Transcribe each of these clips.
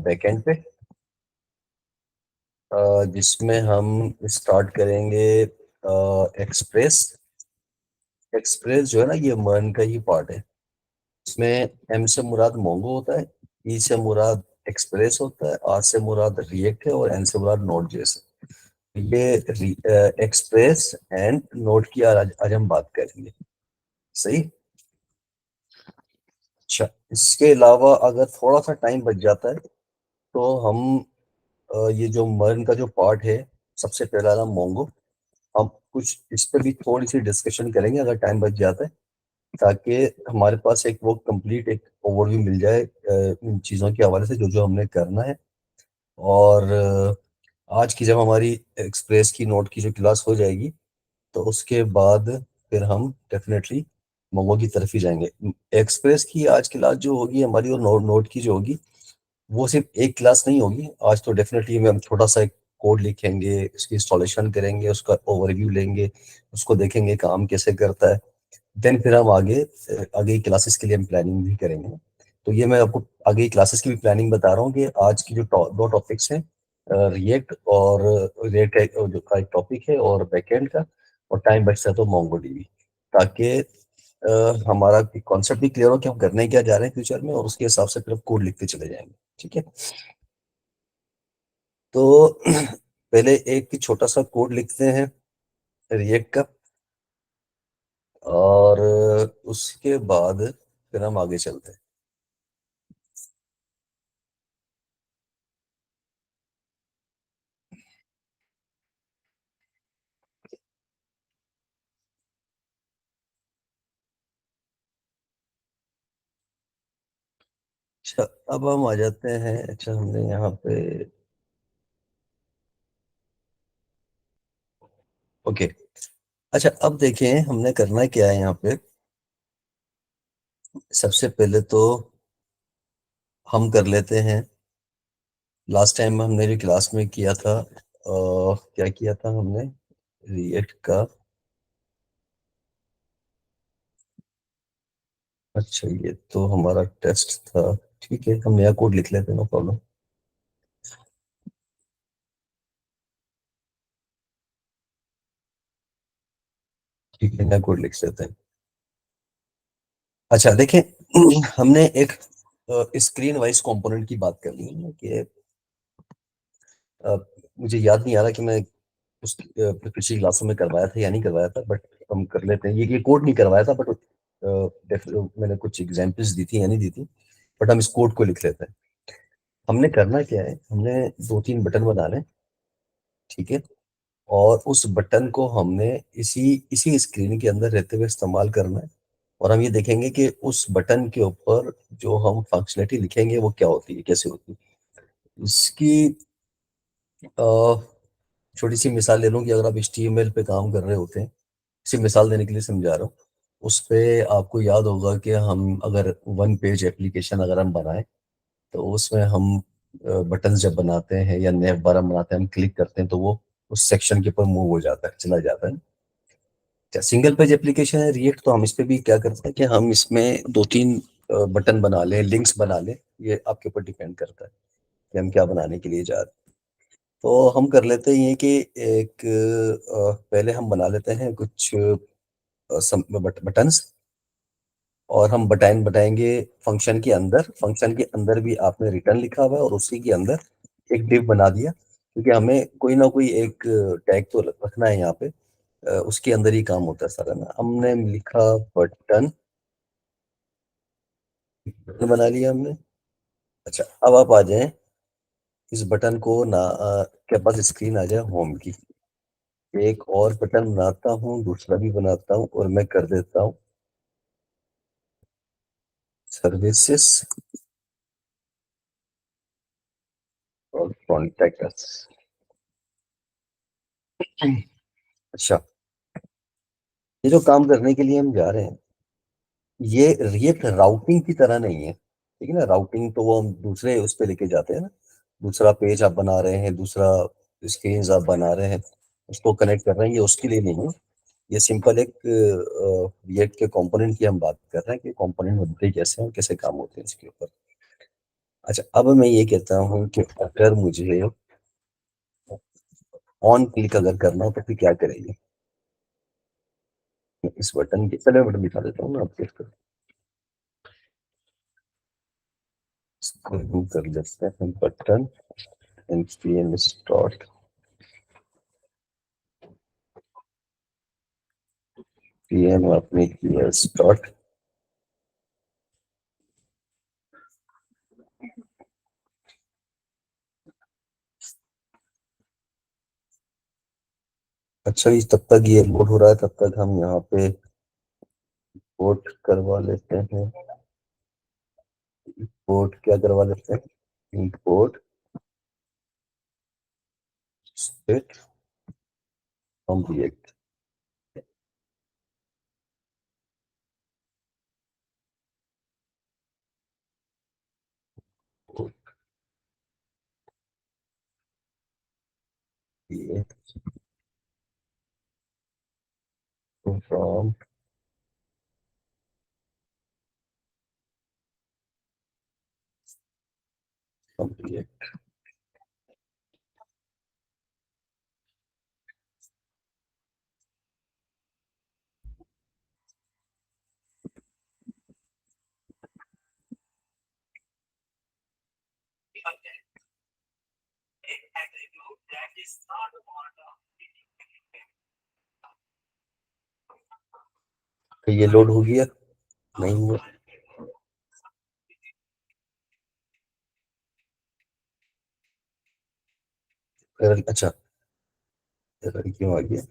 Backend पे, जिसमें हम स्टार्ट करेंगे एक्सप्रेस। एक्सप्रेस जो है ना, ये मर्न का ही पार्ट है। इसमें एम से मुराद मोंगो होता है, ई से मुराद एक्सप्रेस होता है, आर से मुराद रिएक्ट है और एन से मुराद नोड जेस है। ये एक्सप्रेस एंड नोड की आज हम बात करेंगे। सही। अच्छा, इसके अलावा अगर थोड़ा सा टाइम बच जाता है तो हम ये जो मर्न का जो पार्ट है, सबसे पहला नाम मोंगो, हम कुछ इस पर भी थोड़ी सी डिस्कशन करेंगे अगर टाइम बच जाता है, ताकि हमारे पास एक वो कंप्लीट एक ओवरव्यू मिल जाए इन चीज़ों के हवाले से जो जो हमने करना है। और आज की जब हमारी एक्सप्रेस की नोट की जो क्लास हो जाएगी, तो उसके बाद फिर हम डेफिनेटली मोमो की तरफ ही जाएंगे। एक्सप्रेस की आज क्लास जो होगी हमारी और नोट की जो होगी, वो सिर्फ एक क्लास नहीं होगी। आज तो डेफिनेटली हम छोटा सा एक कोड लिखेंगे, उसकी इंस्टॉलेशन करेंगे, उसका ओवरव्यू लेंगे, उसको देखेंगे काम कैसे करता है। देन फिर हम आगे की क्लासेस के लिए हम प्लानिंग भी करेंगे। तो ये मैं आपको आगे की क्लासेस की भी प्लानिंग बता रहा हूँ कि आज की जो दो टॉपिक्स हैं, रिएक्ट और रिएक्ट का जो का एक टॉपिक है और बैकएंड का, और टाइम बचता है तो मोंगो डीबी, ताकि हमारा कॉन्सेप्ट भी क्लियर हो कि हम करने क्या जा रहे हैं फ्यूचर में, और उसके हिसाब से फिर कोड लिखते चले जाएंगे। ठीक है। तो पहले एक छोटा सा कोड लिखते हैं रिएक्ट का, और उसके बाद फिर हम आगे चलते हैं। अच्छा, अब हम आ जाते हैं। अच्छा, हमने यहाँ पे ओके। अच्छा, अब देखें हमने करना क्या है यहाँ पे। सबसे पहले तो हम कर लेते हैं, लास्ट टाइम हमने जो क्लास में किया था, क्या किया था हमने, रिएक्ट का। अच्छा, ये तो हमारा टेस्ट था। ठीक है, हम नया कोड लिख लेते हैं, नो प्रॉब्लम। ठीक है, नया कोड लिख लेते हैं। अच्छा देखें, हमने एक स्क्रीन वाइज कंपोनेंट की बात कर ली है कि अ, मुझे याद नहीं आ रहा कि मैं उस पिछली क्लासों में करवाया था या नहीं करवाया था, बट हम कर लेते हैं। ये कोड नहीं करवाया था, बट मैंने कुछ एग्जांपल्स दी थी या नहीं दी थी, बट हम इस कोड को लिख लेते हैं। हमने करना क्या है, हमने दो तीन बटन बनाने हैं, ठीक है, और उस बटन को हमने इसी इसी स्क्रीन के अंदर रहते हुए इस्तेमाल करना है। और हम ये देखेंगे कि उस बटन के ऊपर जो हम फंक्शनलिटी लिखेंगे वो क्या होती है, कैसे होती है। इसकी छोटी सी मिसाल ले लूँ कि अगर आप HTML पे काम कर रहे होते हैं, इसी मिसाल देने के लिए समझा रहा हूँ। उस पे आपको याद होगा कि हम अगर वन पेज एप्लीकेशन अगर हम बनाएं, तो उसमें हम बटन जब बनाते हैं या नैव बार बनाते हैं, हम क्लिक करते हैं तो वो उस सेक्शन के ऊपर मूव हो जाता है, चला जाता है। क्या सिंगल पेज एप्लीकेशन है रिएक्ट, तो हम इस पे भी क्या करते हैं कि हम इसमें दो तीन बटन बना लें, लिंक्स बना लें। ये आपके ऊपर डिपेंड करता है कि हम क्या बनाने के लिए जा रहे हैं। तो हम कर लेते हैं ये कि एक पहले हम बना लेते हैं कुछ बटन्स, और हम बटन बताएंगे फंक्शन के अंदर भी आपने रिटर्न लिखा हुआ है, और उसी के अंदर एक डिव बना दिया, क्योंकि हमें कोई ना कोई एक टैग तो रखना है यहाँ पे। उसके अंदर ही काम होता है सारा ना। हमने लिखा बटन, बटन बना लिया हमने। अच्छा, अब आप आ जाएं इस बटन को ना, के पास स्क्रीन आ जाए होम की। एक और बटन बनाता हूँ, दूसरा भी बनाता हूँ, और मैं कर देता हूँ सर्विसेज और कॉन्टेक्ट अस। अच्छा, ये जो काम करने के लिए हम जा रहे हैं, ये रिएक्ट राउटिंग की तरह नहीं है। ठीक है ना, राउटिंग तो वो हम दूसरे उस पे लेके जाते हैं ना। दूसरा पेज आप बना रहे हैं, दूसरा स्क्रीन आप बना रहे हैं, उसको कनेक्ट कर रहे हैं, ये उसके लिए नहीं है। ये सिंपल एक रिएक्ट के कंपोनेंट की हम बात कर रहे हैं कि कंपोनेंट बनते कैसे हैं और कैसे काम होते हैं इसके ऊपर। अच्छा, अब मैं ये कहता हूँ कि अगर मुझे ऑन क्लिक अगर करना हो तो फिर क्या करेंगे? इस बटन के पहले बटन दिखा देता हूँ ना आपको इसका। इसको हम कर लेते हैं बटन npm start pm आपने किया स्टार्ट। अच्छा, इस तब तक ये लोड हो रहा है, तब तक हम यहाँ पे पोर्ट करवा लेते हैं। पोर्ट क्या करवा लेते हैं? Import state from react. ये फ्रॉम रिएक्ट। तो ये लोड हो गया? नहीं हुआ? अच्छा, एरर क्यों आ गया?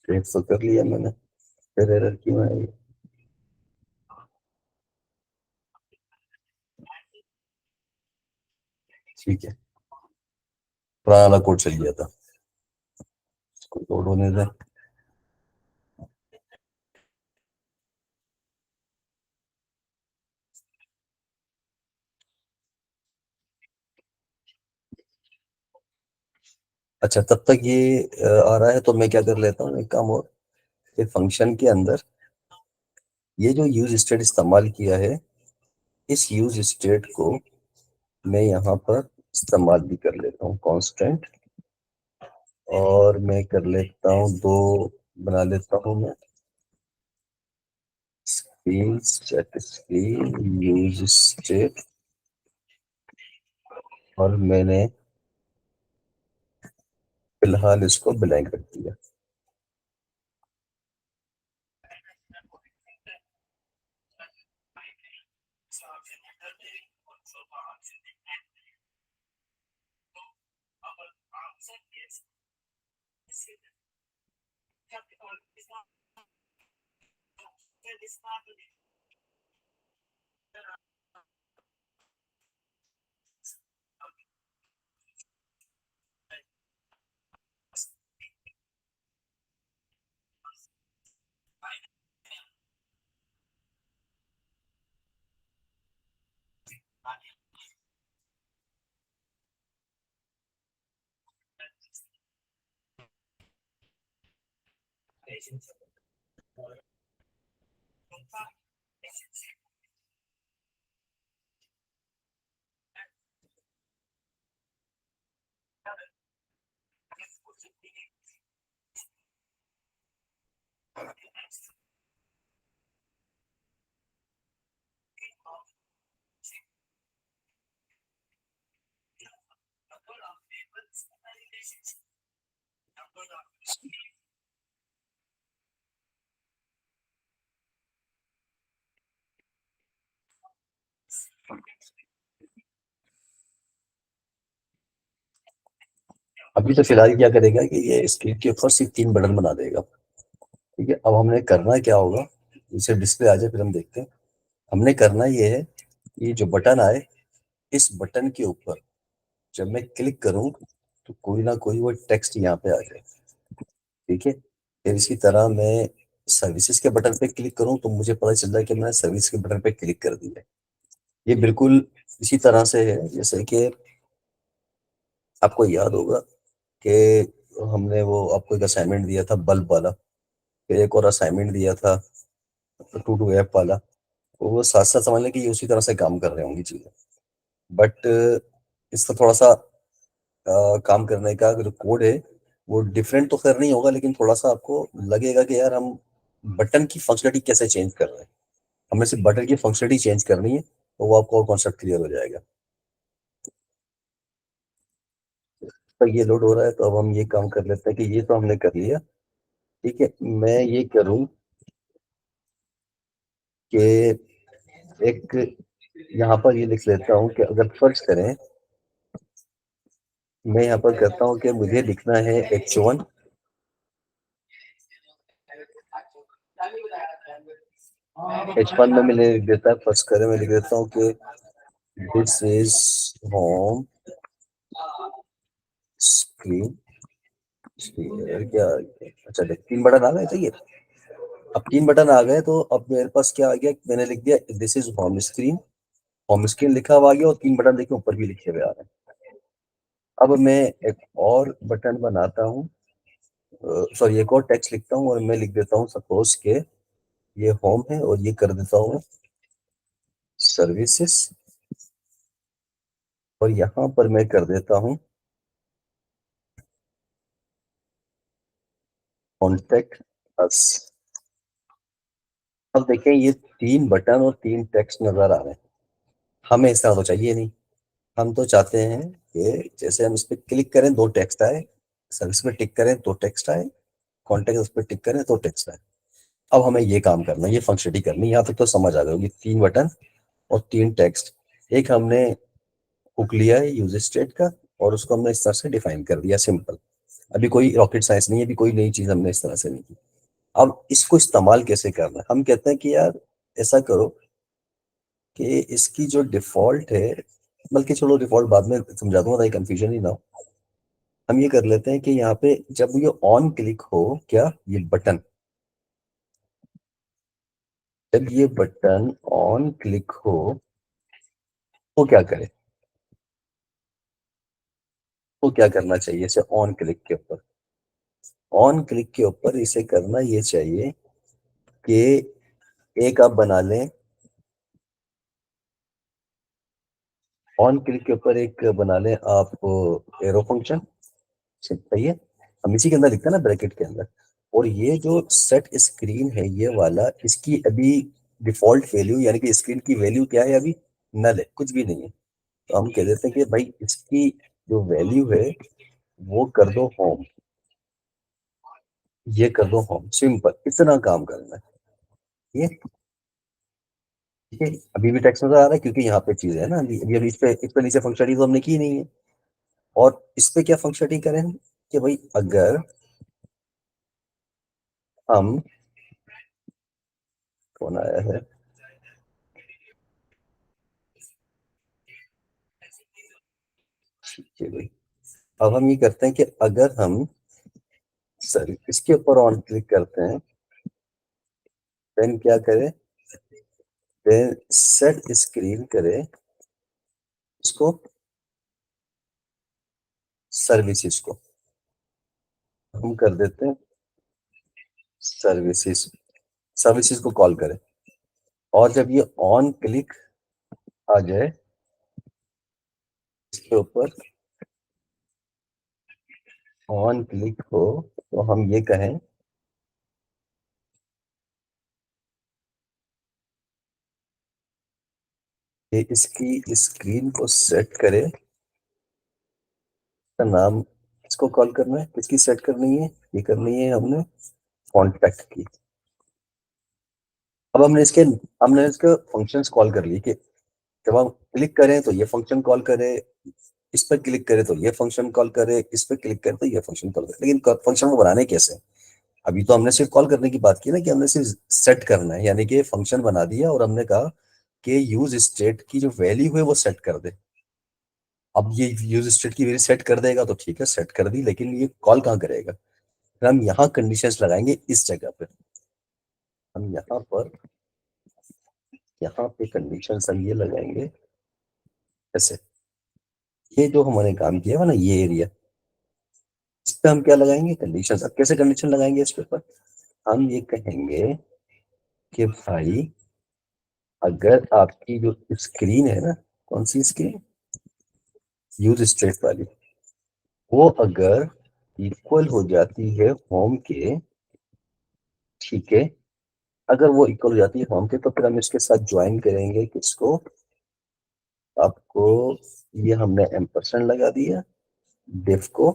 ट्रेड तो कर लिया मैंने, फिर एरर क्यों आया ये? ठीक है, पुराना वाला कोड चल गया था, इसको लोड होने दें। अच्छा, तब तक ये आ रहा है तो मैं क्या कर लेता हूँ, एक काम और, कि फंक्शन के अंदर ये जो यूज स्टेट इस्तेमाल किया है, इस यूज स्टेट को मैं यहाँ पर इस्तेमाल भी कर लेता हूँ कांस्टेंट, और मैं कर लेता हूँ दो, बना लेता हूँ मैं screen set screen use state, और मैंने फिलहाल इसको ब्लैंक रख दिया। अभी तो फिलहाल क्या करेगा कि ये स्क्रीन के ऊपर सिर्फ तीन बटन बना देगा। ठीक है, अब हमने करना क्या होगा, इसे डिस्प्ले आ जाए फिर हम देखते हैं। हमने करना ये है कि जो बटन आए, इस बटन के ऊपर जब मैं क्लिक करूं तो कोई ना कोई वो टेक्स्ट यहाँ पे आ जाए। ठीक है, फिर इसी तरह मैं सर्विसेज के बटन पे क्लिक करूं तो मुझे पता चल रहा है कि मैंने सर्विस के बटन पे क्लिक कर दिया है। ये बिल्कुल इसी तरह से है जैसे कि आपको याद होगा कि हमने वो आपको एक असाइनमेंट दिया था बल्ब वाला, फिर एक और असाइनमेंट दिया था टू टू ऐप वाला, तो वो साथ साथ समझ लें कि ये उसी तरह से काम कर रहे होंगी चीजें। बट इसका थोड़ा सा काम करने का जो कोड है वो डिफरेंट तो खैर नहीं होगा, लेकिन थोड़ा सा आपको लगेगा कि यार हम बटन की फंक्शनलिटी कैसे चेंज कर रहे हैं। हमें सिर्फ बटन की फंक्शनलिटी चेंज करनी है, तो वो आपको कॉन्सेप्ट क्लियर हो जाएगा। तो ये लोड हो रहा है, तो अब हम ये काम कर लेते हैं कि ये तो हमने कर लिया। ठीक है, मैं ये करूं कि एक यहाँ पर ये लिख लेता हूँ कि अगर फर्ज करें, मैं यहाँ पर करता हूँ कि मुझे लिखना है H1। H1 में मैंने लिख देता है, फर्ज करें मैं लिख देता हूँ कि दिस इज होम स्क्रीन। क्या, अच्छा देख 3 बटन आ गए, चाहिए। अब 3 बटन आ गए, तो अब मेरे पास क्या आ गया, मैंने लिख दिया this is home screen. Home screen लिखा हुआ आ गया, और 3 बटन देखे ऊपर भी लिखे हुए आ रहे हैं। अब मैं एक और बटन बनाता हूँ, सॉरी एक और टेक्स्ट लिखता हूँ, और मैं लिख देता हूँ सपोज के ये होम है, और ये कर देता हूँ सर्विसेज, और यहाँ पर मैं कर देता हूँ कॉन्टेक्ट अस। अब देखें ये 3 बटन और 3 टेक्स्ट नजर आ रहे हैं। हमें इस तरह तो चाहिए नहीं। हम तो चाहते हैं कि जैसे हम इस पर क्लिक करें 2 टेक्स्ट आए, सर्विस पे टिक करें 2 टेक्स्ट आए, कॉन्टेक्ट उस पर टिक करें 2 टेक्स्ट आए। अब हमें ये काम करना है, ये फंक्शनलिटी करनी है। यहाँ तक तो समझ आ गई, 3 बटन और 3 टेक्स्ट। एक हमने हुक लिया है यूज स्टेट का, और उसको हमने इस तरह से डिफाइन कर दिया, सिंपल। अभी कोई रॉकेट साइंस नहीं है, अभी कोई नई चीज हमने इस तरह से नहीं की। अब इसको इस्तेमाल कैसे करना है, हम कहते हैं कि यार ऐसा करो कि इसकी जो डिफॉल्ट है, बल्कि चलो डिफॉल्ट बाद में समझा दूंगा ताकि कंफ्यूजन ही ना हो। हम ये कर लेते हैं कि यहाँ पे जब ये ऑन क्लिक हो, क्या ये बटन, जब ये बटन ऑन क्लिक हो तो क्या करे, तो क्या करना चाहिए इसे ऑन क्लिक के ऊपर। ऑन क्लिक के ऊपर इसे करना ये चाहिए कि एक आप बना लें, ऑन क्लिक के ऊपर एक बना लें आप एरो फंक्शन। सही है, हम इसी के अंदर लिखते हैं ना, ब्रैकेट के अंदर। और ये जो सेट स्क्रीन है ये वाला, इसकी अभी डिफॉल्ट वैल्यू यानी कि स्क्रीन की वैल्यू क्या है, अभी नल है, कुछ भी नहीं है। तो हम कह देते हैं कि भाई इसकी जो वैल्यू है वो कर दो होम, ये कर दो होम, सिंपल इतना काम करना है। ये ठीक है, अभी भी टेक्स्ट नजर आ रहा है क्योंकि यहाँ पे चीज है ना, अभी अभी अभी इस पे नीचे फंक्शनलिटी तो हमने की नहीं है। और इस पे क्या फंक्शनलिटी करें हम, कि भाई अगर हम, कौन आया है, ठीक है भाई। अब हम ये करते हैं कि अगर हम सर इसके ऊपर ऑन क्लिक करते हैं, देन क्या करें, देन सेट स्क्रीन करें इसको, सर्विसेज को हम कर देते हैं सर्विसेज, सर्विसेज को कॉल करें। और जब ये ऑन क्लिक आ जाए इसके ऊपर, ऑन क्लिक हो, तो हम ये कहें कि इसकी स्क्रीन को सेट करे, का नाम इसको कॉल करना है, किसकी सेट करनी है, ये करनी है हमने कॉन्टैक्ट की। अब हमने इसके फंक्शंस कॉल कर लिए कि जब हम क्लिक करें तो ये फंक्शन कॉल करे, इस पर क्लिक करें तो ये फंक्शन कॉल करे, इस पर क्लिक करें तो ये फंक्शन कॉल करे। लेकिन फंक्शन को बनाने कैसे, अभी तो हमने सिर्फ कॉल करने की बात की ना, कि हमने सिर्फ सेट करना है, यानी कि फंक्शन बना दिया और हमने कहा कि यूज स्टेट की जो वैल्यू है वो सेट कर दे। अब ये यूज स्टेट की वैल्यू सेट कर देगा तो ठीक है, सेट कर दी, लेकिन ये कॉल कहाँ करेगा, फिर हम यहाँ कंडीशंस लगाएंगे इस जगह पे। हम यहाँ पे कंडीशंस हम ये लगाएंगे ऐसे, ये जो हमने काम किया है ना ये एरिया, इस पे हम क्या लगाएंगे कंडीशंस। अब कैसे कंडीशन लगाएंगे इस पे पर, हम ये कहेंगे कि भाई अगर आपकी जो स्क्रीन है ना, कौन सी स्क्रीन, यूज स्ट्रेट वाली, वो अगर इक्वल हो जाती है होम के, ठीक है, अगर वो इक्वल हो जाती है होम के तो फिर हम इसके साथ ज्वाइन करेंगे किसको, आपको, ये हमने एम्परसेंड लगा दिया डिफ को,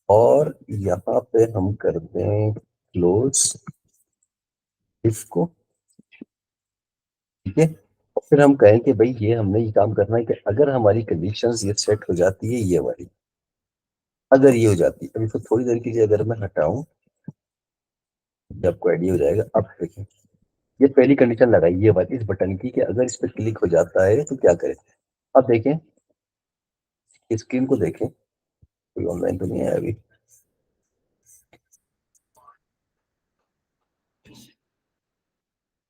और यहाँ पे हम कर दें क्लोज डिफ को, ठीक है। और फिर हम कहें कि भाई ये हमने ये काम करना है कि अगर हमारी कंडीशंस ये सेट हो जाती है ये वाली, अगर ये हो जाती है, अभी तो थोड़ी देर के लिए अगर मैं हटाऊं तो आपको आइडिया हो जाएगा। अब देखिए, ये पहली कंडीशन लगाई ये वाली इस बटन की कि अगर इस पर क्लिक हो जाता है तो क्या करें। अब देखें, स्क्रीन को देखें, कोई ऑनलाइन तो नहीं है अभी।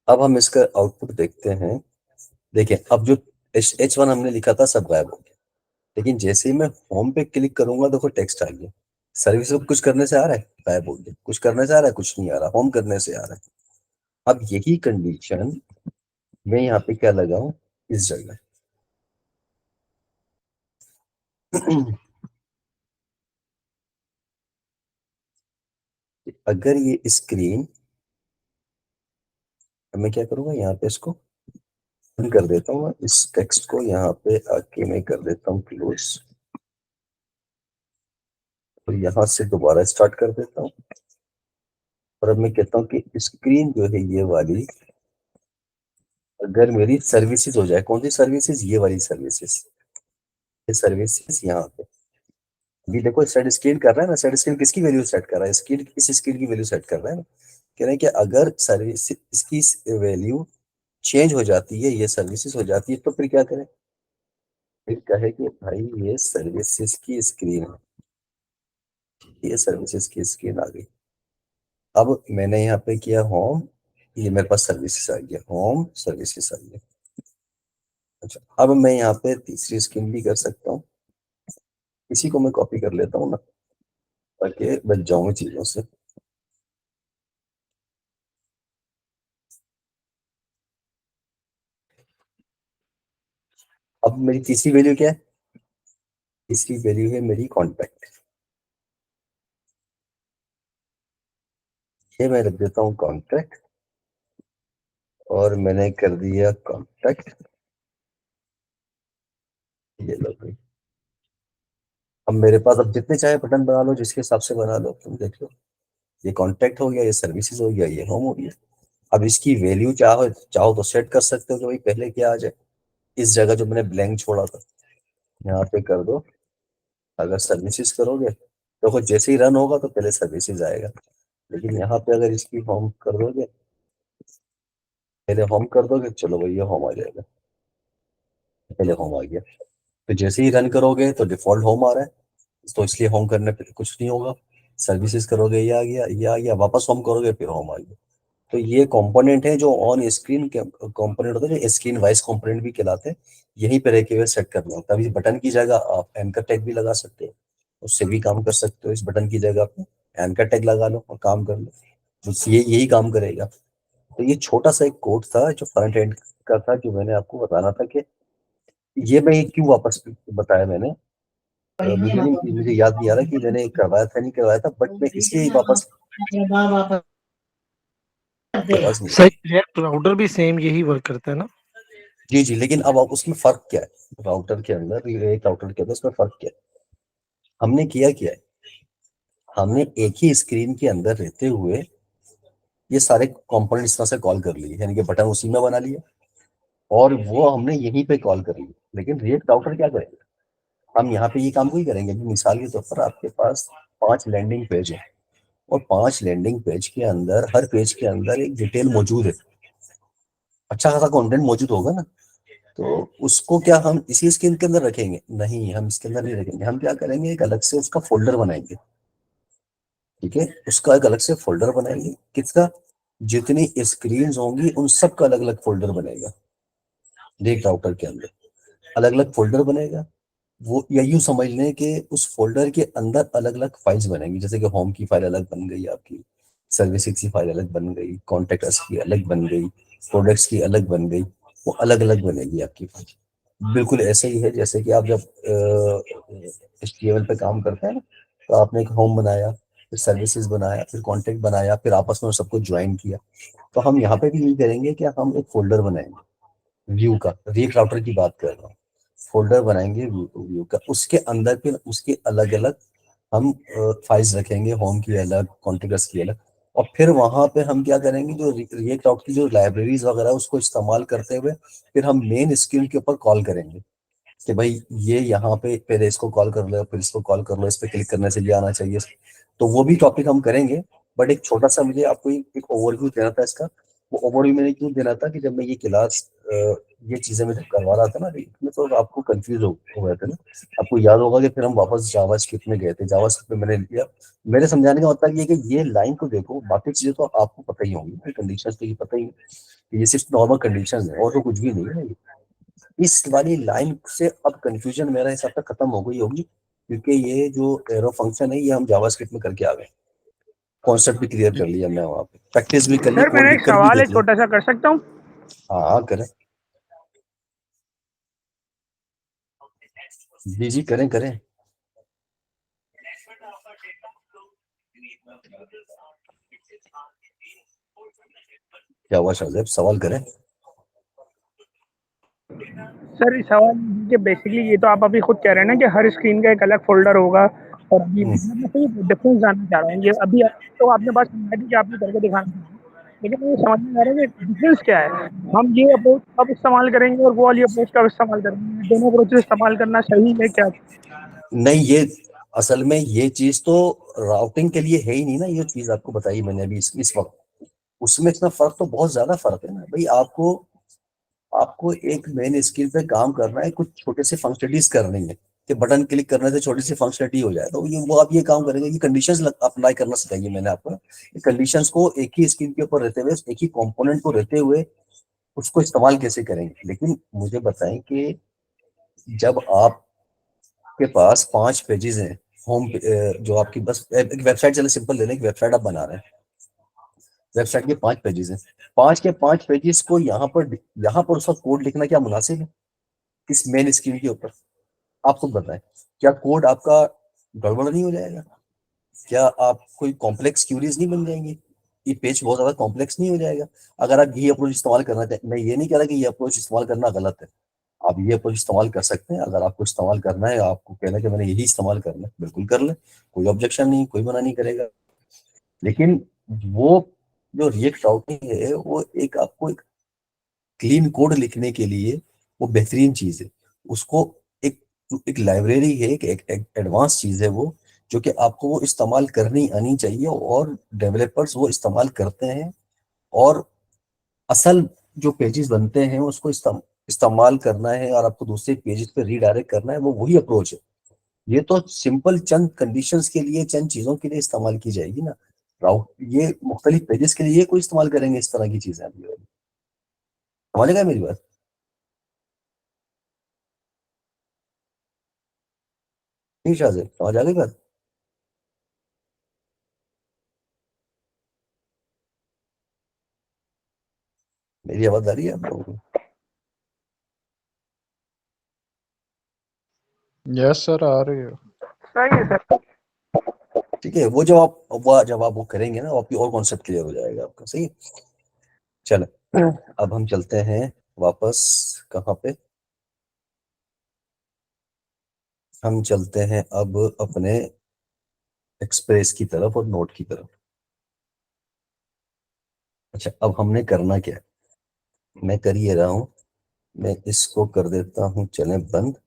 अब हम इसका आउटपुट देखते हैं। देखिए अब जो H1 हमने लिखा था सब गायब हो गया, लेकिन जैसे ही मैं होम पे क्लिक करूंगा देखो टेक्स्ट आ गया। सर्विस को कुछ करने से आ रहा है, गायब हो गया, कुछ करने से आ रहा है, कुछ नहीं आ रहा, होम करने से आ रहा है। अब यही कंडीशन मैं यहाँ पे क्या लगाऊं, इस जगह अगर ये स्क्रीन, मैं क्या करूंगा यहाँ पे इसको बंद कर देता हूँ, इस टेक्स्ट को यहाँ पे आके मैं कर देता हूँ क्लोज, और यहाँ से दोबारा स्टार्ट कर देता हूँ। और अब मैं कहता हूँ कि स्क्रीन जो है ये वाली अगर मेरी सर्विसेज हो जाए, कौन सी सर्विसेज, ये वाली सर्विसेज, ये सर्विसेज यहाँ पे, अभी देखो सेट स्क्रीन कर रहा है ना, सेट स्क्रीन किसकी वैल्यू सेट कर रहा है, स्क्रीन, इस स्क्रीन की वैल्यू सेट कर रहा है ना। कह रहे हैं कि अगर सर्विस इसकी वैल्यू चेंज हो जाती है, ये सर्विसेज हो जाती है, तो फिर क्या करें, फिर कहे कि भाई ये सर्विसेज की स्क्रीन है, ये सर्विसेज की स्क्रीन आ गई। अब मैंने यहाँ पे किया होम, ये मेरे पास सर्विसेज आ गया, होम सर्विसेज आ गया। अच्छा अब मैं यहाँ पे तीसरी स्क्रीन भी कर सकता हूँ, इसी को मैं कॉपी कर लेता हूँ ना, ताकि बच जाऊँ चीजों से। अब मेरी तीसरी वैल्यू क्या है, तीसरी वैल्यू है मेरी कॉन्टैक्ट, ये मैं रख देता हूँ कॉन्टैक्ट, और मैंने कर दिया कॉन्टैक्ट, ये लो भाई। अब मेरे पास अब जितने चाहे बटन बना लो, जिसके हिसाब से बना लो, तुम देख लो, ये कॉन्टैक्ट हो गया, ये सर्विसेज हो गया, ये होम हो गया। अब इसकी वैल्यू चाहो चाहो तो सेट कर सकते हो कि भाई पहले क्या आ जाए, इस जगह जो मैंने ब्लैंक छोड़ा था यहाँ पे कर दो। अगर सर्विसेज करोगे तो जैसे ही रन होगा तो पहले सर्विसेज आएगा, लेकिन यहाँ पे अगर इसकी होम कर दोगे, पहले होम कर दोगे, चलो भाई ये होम आ जाएगा, पहले होम आ गया। तो जैसे ही रन करोगे तो डिफॉल्ट होम आ रहा है, तो इसलिए होम करने पे कुछ नहीं होगा। सर्विसेज करोगे ये आ गया, ये आ गया, वापस होम करोगे फिर होम आ गया। तो ये कंपोनेंट है जो ऑन स्क्रीन कंपोनेंट होता है, जो स्क्रीन वाइज कंपोनेंट भी कहलाते हैं। यहीं पे रह के वे सेट करना होता है। अभी बटन की जगह आप एंकर टैग भी लगा सकते हो, उससे भी काम कर सकते हो। इस बटन की जगह पे एंकर टैग लगा लो और काम कर लो, तो ये यही काम करेगा। तो ये छोटा सा एक कोड था जो फ्रंट एंड का था, जो मैंने आपको बताना था कि ये मैं क्यों वापस बताया मैंने। मुझे नहीं, मुझे याद नहीं आ रहा कि मैंने करवाया था नहीं करवाया था, बट मैं इसलिए ही वापस, आपकी आवाज नहीं आ सही, रही। रिएक्ट राउटर भी सेम यही वर्क करता है ना। जी जी, लेकिन अब आप उसमें फर्क क्या है, राउटर के अंदर, एक राउटर के अंदर उसमें फर्क क्या है। हमने किया क्या है, हमने एक ही स्क्रीन के अंदर रहते हुए ये सारे कंपोनेंट इस तरह से कॉल कर लिए, यानी कि बटन उसी में बना लिया और वो हमने यहीं पे कॉल कर लिया। लेकिन रिएक्ट राउटर क्या करेगा, हम यहाँ पे ये काम को ही करेंगे। अभी मिसाल के तौर पर आपके पास 5 लैंडिंग पेज है, और 5 लैंडिंग पेज के अंदर, हर पेज के अंदर एक डिटेल मौजूद है, अच्छा खासा कंटेंट मौजूद होगा ना। तो उसको क्या हम इसी स्क्रीन के अंदर रखेंगे, नहीं, हम इसके अंदर नहीं रखेंगे। हम क्या करेंगे, एक अलग से उसका फोल्डर बनाएंगे, ठीक है, उसका एक अलग से फोल्डर बनाएंगे, किसका, जितनी स्क्रीन होंगी उन सब का अलग अलग फोल्डर बनेगा। देख राउटर के अंदर अलग अलग फोल्डर बनेगा। वो या यूं समझ लें कि उस फोल्डर के अंदर अलग अलग फाइल्स बनेंगी, जैसे कि होम की फाइल अलग बन गई आपकी, सर्विसेज की फाइल अलग बन गई, कॉन्टेक्ट अस की अलग बन गई, प्रोडक्ट्स की अलग बन गई, वो अलग अलग बनेगी आपकी फाइल। बिल्कुल ऐसे ही है जैसे कि आप जब HTML पे काम करते हैं ना, तो आपने एक होम बनाया, फिर सर्विसेज बनाया, फिर कॉन्टेक्ट बनाया, फिर आपस में सबको ज्वाइन किया। तो हम यहाँ पे भी यही करेंगे कि हम एक फोल्डर बनाएंगे व्यू का, रिएक्ट राउटर की बात कर रहा हूँ। फोल्डर बनाएंगे व्यू का, उसके अंदर फिर उसके अलग अलग हम फाइल्स रखेंगे, होम की अलग, कॉन्टिगस की अलग। और फिर वहां पे हम क्या करेंगे, जो रिएक्ट आउट की जो लाइब्रेरीज वगैरह है, उसको इस्तेमाल करते हुए फिर हम मेन स्क्रीन के ऊपर कॉल करेंगे कि भाई ये यहाँ पे पहले इसको कॉल कर लो, फिर इसको कॉल कर लो, इस पे क्लिक करने से ये आना चाहिए। तो वो भी टॉपिक हम करेंगे। बट एक छोटा सा मुझे आपको एक ओवरव्यू देना था इसका। वो ओवरव्यू मैंने क्यों देना था कि जब मैं ये क्लास ये चीजें मैं जब करवा रहा था ना, इसमें तो आपको कंफ्यूज हो गए थे ना। आपको याद होगा कि फिर हम वापस जावास्क्रिप्ट में गए थे, जावास्क्रिप्ट में मैंने लिया। मेरे समझाने का मतलब ये है कि ये लाइन को देखो, बाकी चीजें तो आपको पता ही होंगी, कंडीशन तो ये पता ही है कि ये सिर्फ नॉर्मल कंडीशन है और तो कुछ भी नहीं है। इस वाली लाइन से अब कंफ्यूजन मेरा हिसाब से खत्म हो गई होगी, क्योंकि ये जो एरो फंक्शन है ये हम जावास्क्रिप्ट में करके आ गए। कॉन्सेप्ट भी क्लियर कर लिया मैं, वहां पे प्रैक्टिस भी कर ली, सर कोड मेरा एक लिख कर भी सवाल है देख लिया। छोटा सा, कर सकता हूँ? हाँ हाँ करें। जी जी करें करें। क्या हुआ शाहजेब, सवाल करें। सर सवाल कि बेसिकली ये तो आप अभी खुद कह रहे हैं ना कि हर स्क्रीन का एक अलग फोल्डर होगा, और अभी हम्म, मैं सिर्फ डिफरेंस जानना चाह रहा हूँ। ये अभी तो आपने बात समझा कि आपने करके दिखाना है, लेकिन मुझे समझ में आ रहा है कि डिफरेंस क्या है। हम ये अप्रोच कब इस्तेमाल करेंगे और वो वाली अप्रोच कब इस्तेमाल करेंगे? दोनों अप्रोच इस्तेमाल करना सही है क्या? नहीं ये असल में ये चीज तो राउटिंग के लिए है ही नहीं ना। ये चीज आपको बताई मैंने अभी इस वक्त, उसमें इतना फर्क तो बहुत ज्यादा फर्क है ना भाई। आपको आपको एक मेन स्किल पे काम करना है, कुछ छोटे से फंक्शनलिटीज करनी है कि बटन क्लिक करने से छोटी सी फंक्शनलिटी हो जाए, तो ये वो आप ये काम करेंगे। ये कंडीशंस अप्लाई करना सिखाइए मैंने आपको। कंडीशंस को एक ही स्किल के ऊपर रहते हुए, एक ही कंपोनेंट को रहते हुए उसको इस्तेमाल कैसे करेंगे। लेकिन मुझे बताएं कि जब आपके पास 5 पेजेस हैं, होम जो आपकी बस एक वेबसाइट, चले सिंपल ले लें, एक वेबसाइट आप बना रहे हैं, वेबसाइट के 5 पेजेस हैं, 5 के 5 पेजेस को यहाँ पर उसका कोड लिखना क्या मुनासिब है इस मेन स्क्रीन के ऊपर? आप खुद बताएं, क्या कोड आपका गड़बड़ नहीं हो जाएगा? क्या आप कोई कॉम्प्लेक्स क्यूरीज नहीं बन जाएंगी? ये पेज बहुत ज्यादा कॉम्प्लेक्स नहीं हो जाएगा अगर आप ये अप्रोच इस्तेमाल करना चाहें? मैं ये नहीं कह रहा कि ये अप्रोच इस्तेमाल करना गलत है, आप ये अप्रोच इस्तेमाल कर सकते हैं। अगर आपको इस्तेमाल करना है, आपको कहना है कि मैंने यही इस्तेमाल करना है, बिल्कुल कर ले, कोई ऑब्जेक्शन नहीं, कोई मना नहीं करेगा। लेकिन वो जो रिएक्ट राउटिंग है, वो एक आपको एक क्लीन कोड लिखने के लिए वो बेहतरीन चीज है। उसको एक एक लाइब्रेरी है, एक एडवांस चीज है वो, जो कि आपको वो इस्तेमाल करनी आनी चाहिए, और डेवलपर्स वो इस्तेमाल करते हैं। और असल जो पेजेस बनते हैं उसको इस्तेमाल करना है, और आपको दूसरे पेजेस पे रीडायरेक्ट करना है, वो वही अप्रोच है। ये तो सिंपल चंद कंडीशंस के लिए, चंद चीजों के लिए इस्तेमाल की जाएगी ना। राउट ये मुख्तलिफ पेजेस के लिए ये कोई इस्तेमाल करेंगे इस तरह की चीजें अभी? समझ गए मेरी बात? ठीक शाहजेब, समझ आ गई बात? मेरी आवाज आ रही है आप लोगों को? यस सर, आ रही है। सही है सर। ठीक है, जब आप वो करेंगे ना, आपकी और कॉन्सेप्ट क्लियर हो जाएगा आपका। सही है, चलो। अब हम चलते हैं वापस, कहाँ पे? हम चलते हैं अब अपने एक्सप्रेस की तरफ और नोट की तरफ। अच्छा, अब हमने करना क्या है, मैं कर ही रहा हूँ। मैं इसको कर देता हूँ चले बंद,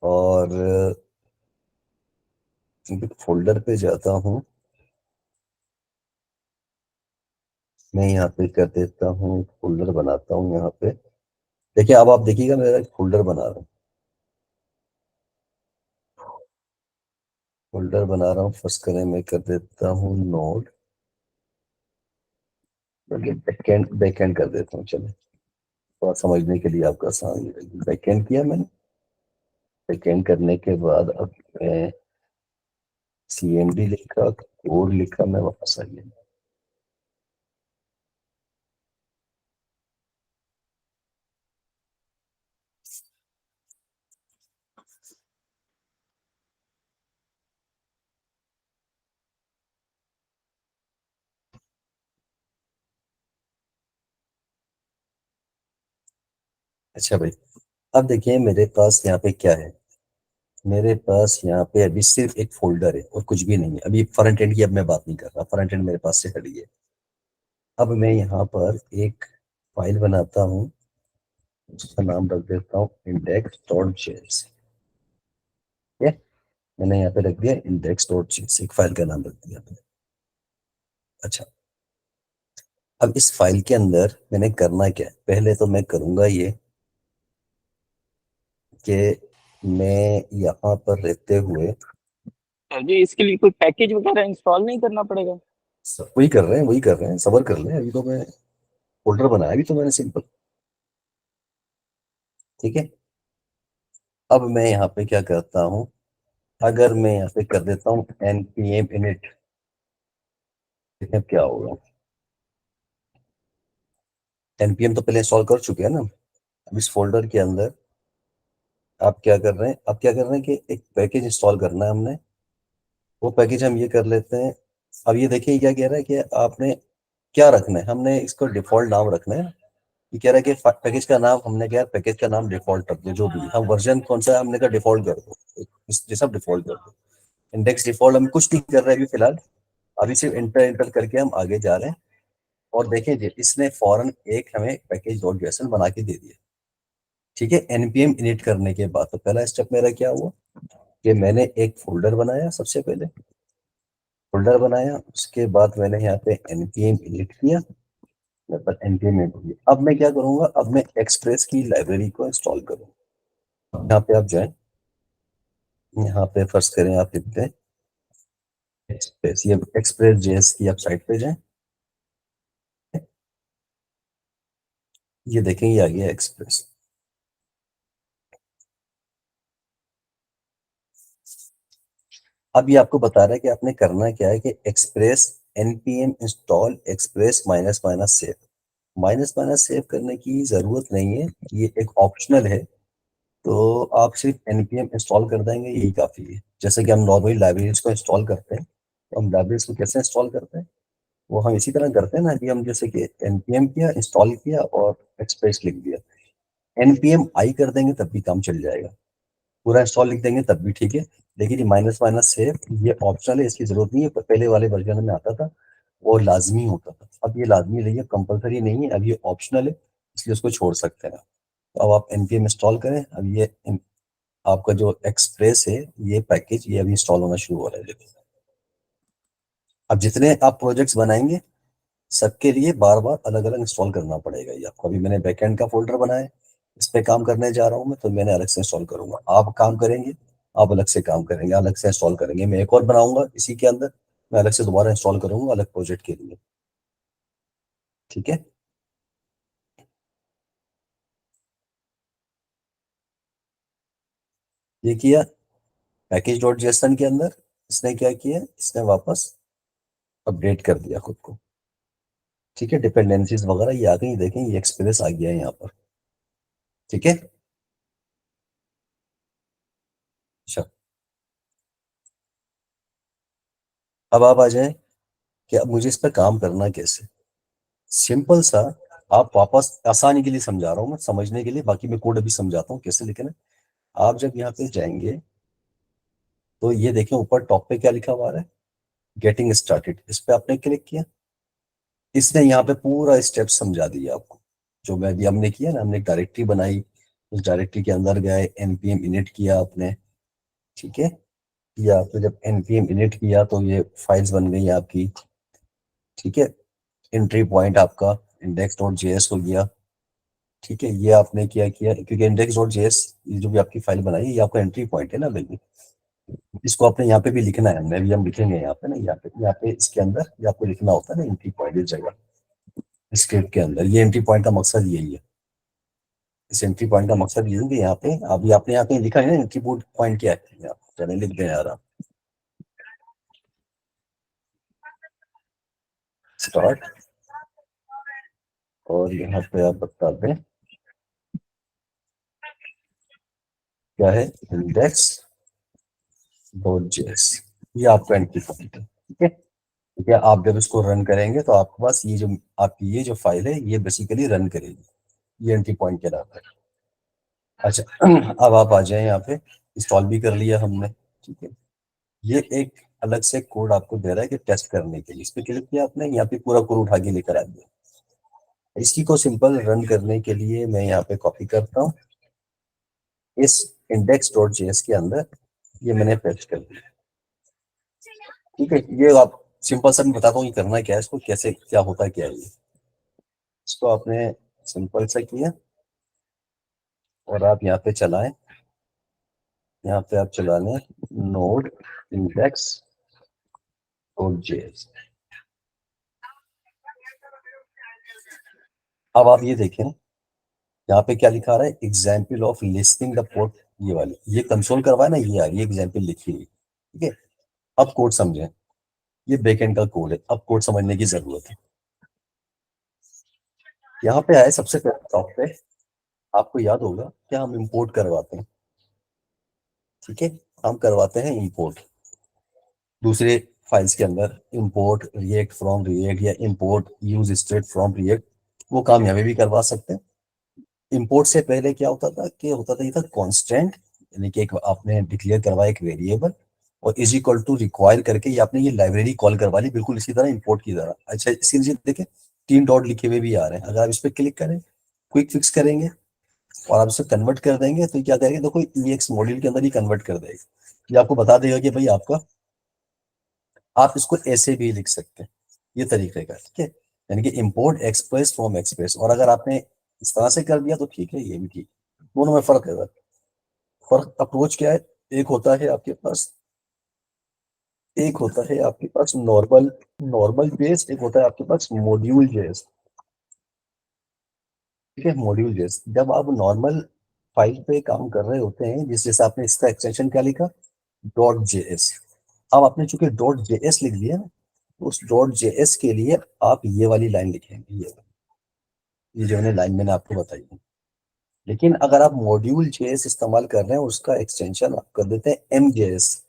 और फोल्डर पे जाता हूँ। मैं यहाँ पे कर देता हूँ, फोल्डर बनाता हूँ यहाँ पे। देखिए, अब आप देखिएगा मेरा एक फोल्डर बना रहा हूँ, फोल्डर बना रहा हूँ। फर्स्ट करें, मैं कर देता हूँ नोड, बैकएंड कर देता हूँ। चलो, थोड़ा समझने के लिए आपका आसान बैकएंड किया मैंने। बैकएंड करने के बाद अब मैं CMD लिखा, कोड लिखा, मैं वापस आ गया। अच्छा भाई, अब देखिए मेरे पास यहाँ पे क्या है। मेरे पास यहाँ पे अभी सिर्फ एक फोल्डर है और कुछ भी नहीं है। अभी फ्रंट एंड की अब मैं बात नहीं कर रहा, फ्रंट एंड मेरे पास से हटी है। अब मैं यहाँ पर एक फाइल बनाता हूँ, उसका नाम रख देता हूँ index.js। ठीक है, मैंने यहाँ पे रख दिया index.js, एक फाइल का नाम रख दिया मैंने। अच्छा, अब इस फाइल के अंदर मैंने करना क्या है, पहले तो मैं करूंगा ये कि मैं यहाँ पर रहते हुए, सर जी इसके लिए कोई पैकेज वगैरह इंस्टॉल नहीं करना पड़ेगा? सब वही कर रहे हैं, वही कर रहे हैं, सबर कर लें। अभी तो मैं फोल्डर बनाया भी तो मैंने सिंपल। ठीक है, अब मैं यहाँ पे क्या करता हूँ, अगर मैं यहाँ पे कर देता हूँ npm init, देखते हैं अब क्या होगा। npm तो पहले इंस्टॉल कर चुके हैं ना। अब इस फोल्डर के अंदर आप क्या कर रहे हैं, अब क्या कर रहे हैं कि एक पैकेज इंस्टॉल करना है हमने। वो पैकेज हम ये कर लेते हैं। अब ये देखिए क्या कह रहा है कि आपने क्या रखना है, हमने इसको डिफॉल्ट नाम रखना है। ये कह रहा है कि पैकेज का नाम, हमने क्या, पैकेज का नाम डिफॉल्ट रख दो, जो भी हम वर्जन कौन सा है हमने कहा डिफॉल्ट कर दो, ये सब डिफॉल्ट कर दो। इंडेक्स डिफॉल्ट हम कुछ नहीं कर रहे अभी फिलहाल। अभी सिर्फ इंटर इंटर करके हम आगे जा रहे हैं। और देखें जी, इसने फौरन एक हमें पैकेज डॉट जेएसएन बना के दे दिया। ठीक है, एनपीएम इनिट करने के बाद तो पहला स्टेप मेरा क्या हुआ कि मैंने एक फोल्डर बनाया। सबसे पहले फोल्डर बनाया, उसके बाद मैंने यहाँ पे एनपीएम इनिट किया, मतलब एनपीएम इनिट किया। अब मैं क्या करूंगा, अब मैं एक्सप्रेस की लाइब्रेरी को इंस्टॉल करूंगा। यहाँ पे आप जाएं, यहाँ पे फर्स्ट करें, आप लिखते हैं एक्सप्रेस, ये एक्सप्रेस जेएस की आप साइट पे जाएं। ये देखें, ये आ गया एक्सप्रेस। अब ये आपको बता रहा है कि आपने करना क्या है कि express npm install express minus minus save. Minus minus save करने की जरूरत नहीं है, ये एक ऑप्शनल है। तो आप सिर्फ npm इंस्टॉल कर देंगे, यही काफी है। जैसे कि हम नॉर्मली लाइब्रेरीज को इंस्टॉल करते हैं, तो हम लाइब्रेरीज को कैसे इंस्टॉल करते हैं, वो हम इसी तरह करते हैं ना कि हम जैसे कि npm किया, इंस्टॉल किया और एक्सप्रेस लिख दिया। npm आई कर देंगे तब भी काम चल जाएगा, पूरा इंस्टॉल लिख देंगे तब भी ठीक है। लेकिन ये माइनस माइनस सेव ये ऑप्शनल है, इसकी जरूरत नहीं है। पहले वाले वर्जन में आता था, वो लाजमी होता था। अब ये लाजमी नहीं है, कंपलसरी नहीं है, अब ये ऑप्शनल है, इसलिए उसको छोड़ सकते हैं। तो अब आप npm इंस्टॉल करें। अब ये आपका जो एक्सप्रेस है, ये पैकेज ये अभी इंस्टॉल होना शुरू हो रहा है। देखिए, अब जितने आप प्रोजेक्ट्स बनाएंगे सबके लिए बार बार अलग अलग इंस्टॉल करना पड़ेगा ये आपको। अभी मैंने बैकएंड का फोल्डर बनाया है, इस पे काम करने जा रहा हूँ मैं, तो मैंने अलग से इंस्टॉल करूंगा। आप काम करेंगे, आप अलग से काम करेंगे, अलग से इंस्टॉल करेंगे। मैं एक और बनाऊंगा इसी के अंदर, मैं अलग से दोबारा इंस्टॉल करूंगा अलग प्रोजेक्ट के लिए। ठीक है, ये किया पैकेज डॉट जेसन के अंदर। इसने क्या किया, इसने वापस अपडेट कर दिया खुद को। ठीक है, डिपेंडेंसीज वगैरह ये आ गई, देखें ये एक्सप्रेस आ गया है यहाँ पर। ठीक है, अच्छा, अब आप आ जाए कि अब मुझे इस पर काम करना कैसे। सिंपल सा, आप वापस आसानी के लिए समझा रहा हूँ मैं, समझने के लिए, बाकी मैं कोड अभी समझाता हूँ कैसे लिखना है। आप जब यहाँ पे जाएंगे तो ये देखें ऊपर टॉप पे क्या लिखा हुआ है, गेटिंग स्टार्टेड। इस पे आपने क्लिक किया, इसने यहाँ पे पूरा स्टेप समझा दिया आपको। जो मैं अभी हमने किया ना, हमने एक डायरेक्टरी बनाई, उस डायरेक्टरी के अंदर गए, npm init किया आपने। ठीक है, या आपने जब npm init किया तो ये फाइल्स बन गई आपकी। ठीक है, एंट्री पॉइंट आपका index.js हो गया। ठीक है, ये आपने क्या किया, क्योंकि index.js ये जो भी आपकी फाइल बनाई है, ये आपका एंट्री पॉइंट है ना बिल्कुल। इसको आपने यहाँ पे भी लिखना है, हमने भी हम लिखेंगे यहाँ पे ना, यहाँ पे इसके अंदर ये आपको लिखना होता है ना एंट्री पॉइंट इस जगह, स्क्रिप्ट के अंदर। ये एंट्री पॉइंट का मकसद यही है। इस एंट्री पॉइंट का मकसद ये है कि यहाँ पे अभी आपने यहाँ पे लिखा है ना एंट्री पॉइंट क्या है, यहाँ चले लिख दें यार आप। स्टार्ट, और यहाँ पे आप बता दें क्या है, इंडेक्स डॉट जेएस, ये आपका एंट्री पॉइंट है। ठीक है, ठीक है, आप जब इसको रन करेंगे तो आपके पास ये जो आपकी ये जो फाइल है ये बेसिकली रन करेगी, ये एंट्री पॉइंट कहलाता है। अच्छा, अब आप आ जाए यहाँ पे, इंस्टॉल भी कर लिया हमने। ठीक है, ये एक अलग से कोड आपको दे रहा है कि टेस्ट करने के लिए, इस पे क्लिक किया आपने, यहाँ पे पूरा कोड उठा के लेकर आ गया। इसी को सिंपल रन करने के लिए मैं यहाँ पे कॉपी करता हूँ, इस इंडेक्स डॉट जेएस के अंदर ये मैंने पेस्ट कर दिया। ठीक है, ये आप सिंपल सा मैं बताता हूँ ये करना क्या है, इसको कैसे क्या होता है क्या है। ये इसको आपने सिंपल सा किया और आप यहाँ पे चलाएं, यहाँ पे आप चला लें नोड इंडेक्स डॉट जेएस। अब आप ये देखें यहाँ पे क्या लिखा रहा है, example of listing the port, ये वाली ये कंसोल करवाए ना, ये आ रही है एग्जाम्पल लिखी हुई। ठीक है, अब कोड समझें, ये बैकएंड का कोड है, अब कोड समझने की जरूरत है। यहाँ पे आए सबसे पहले टॉप पे, आपको याद होगा क्या हम इंपोर्ट करवाते हैं। ठीक है, हम करवाते हैं इंपोर्ट दूसरे फाइल्स के अंदर, इंपोर्ट रिएक्ट फ्रॉम रिएक्ट या import use state from react, वो काम यहाँ पे भी करवा सकते हैं। इंपोर्ट से पहले क्या होता था कि होता था ये था कांस्टेंट, यानी कि एक आपने डिक्लेयर करवाया एक वेरिएबल और इज इक्वल टू रिक्वायर करके ये आपने ये लाइब्रेरी कॉल करवा ली, बिल्कुल इसी तरह इंपोर्ट की तरह। अच्छा, इसके नीचे देखें 3 डॉट लिखे हुए भी आ रहे हैं, अगर आप इस पर क्लिक करें क्विक फिक्स करेंगे और आप इसे कन्वर्ट कर देंगे तो क्या करेंगे, देखो EX मॉड्यूल के अंदर ही कन्वर्ट कर देगा। ये आपको बता देगा कि भाई आपका, आप इसको ऐसे भी लिख सकते हैं, ये तरीके का। ठीक है, यानी कि इंपोर्ट एक्सप्रेस फ्रॉम एक्सप्रेस, और अगर आपने इस तरह से कर दिया तो ठीक है, ये भी ठीक, दोनों में फर्क है। फर्क अप्रोच क्या है, एक होता है आपके पास, एक होता है आपके पास नॉर्मल नॉर्मल जेएस, एक होता है आपके पास मॉड्यूल जेएस। ठीक है, मॉड्यूल जेएस जब आप नॉर्मल फाइल पे काम कर रहे होते हैं, जिस जैसे आपने इसका एक्सटेंशन क्या लिखा, डॉट जेएस। अब आपने चूंकि डॉट जेएस लिख दिया, तो उस डॉट जेएस के लिए आप ये वाली लाइन लिखेंगे, ये जो है लाइन मैंने आपको बताई है। लेकिन अगर आप मॉड्यूल जेएस इस्तेमाल कर रहे हैं, उसका एक्सटेंशन आप कर देते हैं एमजेएस।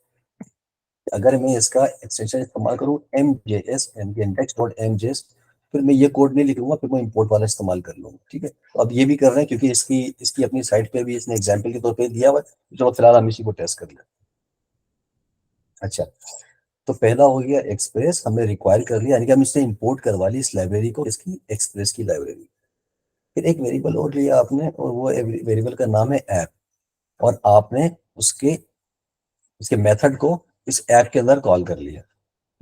अगर मैं इसका एक्सटेंशन इस्तेमाल करूँ एमजेएस, इंडेक्स डॉट एमजेएस, फिर मैं ये कोड नहीं लिखूंगा, फिर मैं इंपोर्ट वाला इस्तेमाल कर लूंगा। ठीक है, तो अब ये भी कर रहे हैं क्योंकि इसकी इसकी अपनी साइट पे भी इसने एग्जाम्पल के तौर पे दिया हुआ है, जो फिलहाल हम इसी को टेस्ट कर लें। अच्छा, तो पहला हो गया एक्सप्रेस, हमने रिक्वायर कर लिया, यानी कि हम इससे इंपोर्ट करवा ली इस लाइब्रेरी को, इसकी एक्सप्रेस की लाइब्रेरी। फिर एक वेरिएबल और लिया आपने, और वो वेरिएबल का नाम है ऐप, और आपने उसके उसके मेथड को इस ऐप के अंदर कॉल कर लिया।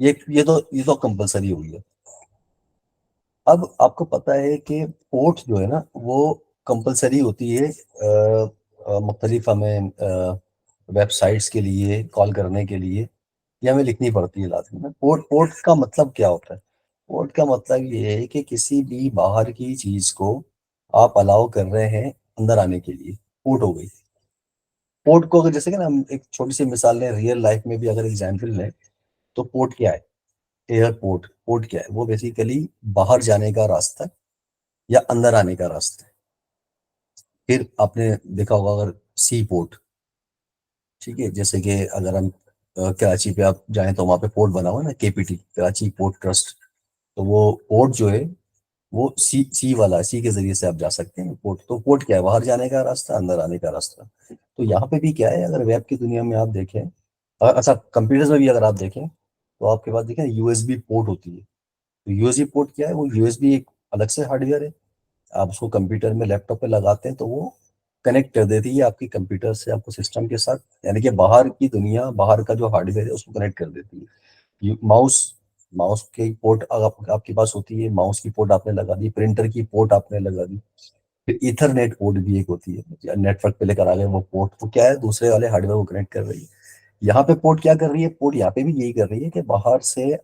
ये तो कंपलसरी हो गया। अब आपको पता है कि पोर्ट जो है ना वो कंपलसरी होती है मुख्तलिफ हमें वेबसाइट्स के लिए कॉल करने के लिए, ये हमें लिखनी पड़ती है लाजमी में। पोर्ट पोर्ट का मतलब क्या होता है, पोर्ट का मतलब ये है कि किसी भी बाहर की चीज को आप अलाउ कर रहे हैं अंदर आने के लिए, पोर्ट हो गई। पोर्ट को अगर जैसे कि ना हम एक छोटी सी मिसाल लें, रियल लाइफ में भी अगर एग्जाम्पल लें, तो पोर्ट क्या है, एयरपोर्ट, पोर्ट क्या है, वो बेसिकली बाहर जाने का रास्ता है या अंदर आने का रास्ता है। फिर आपने देखा होगा अगर सी पोर्ट, ठीक है, जैसे कि अगर हम कराची पे आप जाएं तो वहाँ पे पोर्ट बना हुआ है ना, KPT, कराची पोर्ट ट्रस्ट, तो वो पोर्ट जो है वो सी वाला, सी के जरिए से आप जा सकते हैं पोर्ट। तो पोर्ट क्या है, बाहर जाने का रास्ता, अंदर आने का रास्ता। तो यहाँ पे भी क्या है, अगर वेब की दुनिया में आप देखें, अच्छा कंप्यूटर्स में भी अगर आप देखें, तो आपके पास देखें USB पोर्ट होती है। तो USB पोर्ट क्या है, वो USB एक अलग से हार्डवेयर है, आप उसको कंप्यूटर में लैपटॉप पे लगाते हैं तो वो कनेक्ट कर देती है आपकी कंप्यूटर से, आपको सिस्टम के साथ, यानी कि बाहर की दुनिया, बाहर का जो हार्डवेयर है उसको कनेक्ट कर देती है। माउस, माउस की पोर्ट आपके पास होती है, माउस की पोर्ट आपने लगा दी, प्रिंटर की पोर्ट आपने लगा दी। फिर ईथरनेट पोर्ट भी एक होती है, नेटवर्क पे लेकर आ गए वो पोर्ट, वो क्या है, दूसरे वाले हार्डवेयर को कनेक्ट कर रही है। यहाँ पे पोर्ट क्या कर रही है, पोर्ट यहाँ पे भी यही कर रही है कि बाहर से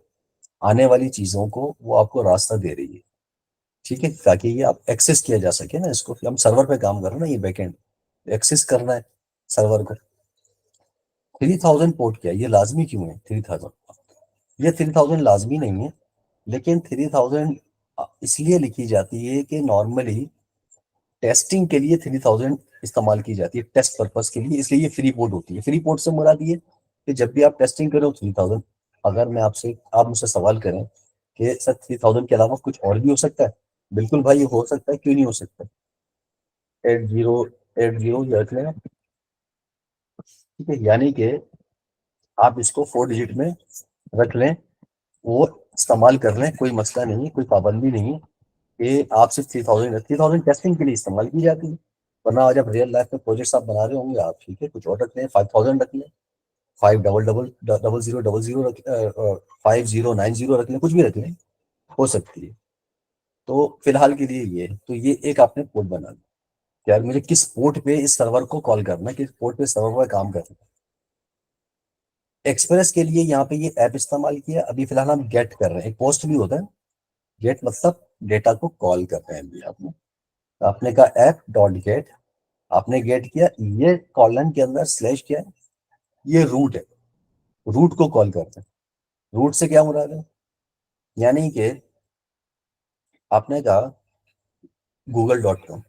आने वाली चीजों को वो आपको रास्ता दे रही है। ठीक है, ताकि ये आप एक्सेस किया जा सके ना, इसको हम सर्वर पे काम कर रहे हैं ना, ये बैकएंड एक्सेस करना है सर्वर को। 3000 पोर्ट क्या है, ये लाजमी क्यों है 3000, ये 3000 लाजमी नहीं है, लेकिन 3000 इसलिए लिखी जाती है कि नॉर्मली टेस्टिंग के लिए 3000 इस्तेमाल की जाती है, टेस्ट पर्पस के लिए, इसलिए ये फ्री पोर्ट होती है। फ्री पोर्ट से मुराद ये कि जब भी आप टेस्टिंग करो 3000, अगर मैं आपसे, आप मुझसे सवाल करें कि सर 3000 के अलावा कुछ और भी हो सकता है, बिल्कुल भाई ये हो सकता है, क्यों नहीं हो सकता। 8080 ये रख लें, ठीक है, यानी कि आप इसको 4 डिजिट में रख लें, वो इस्तेमाल कर लें, कोई मसला नहीं है, कोई पाबंदी नहीं है कि आप सिर्फ 3000 टेस्टिंग के लिए इस्तेमाल की जाती है। वरना जब रियल लाइफ में प्रोजेक्ट्स आप बना रहे होंगे आप, ठीक है, कुछ और रख लें, 5000 रख लें, 5000 रख, 5090 रख लें, कुछ भी रख लें, हो सकती है। तो फिलहाल के लिए ये, तो ये एक आपने पोर्ट बना दिया कि यार मुझे किस पोर्ट पे इस सर्वर को कॉल करना है, किस पोर्ट पे सर्वर पर काम करना है। एक्सप्रेस के लिए यहाँ पे ये ऐप इस्तेमाल किया, अभी फिलहाल हम गेट कर रहे हैं, एक पोस्ट भी होता है, गेट मतलब डेटा को कॉल कर रहे हैं अभी आपने। आपने कहा ऐप डॉट गेट, आपने गेट किया, ये कॉलन के अंदर स्लैश किया है, ये रूट है, रूट को कॉल करते हैं। रूट से क्या मुराद है, यानी कि आपने कहा google.com,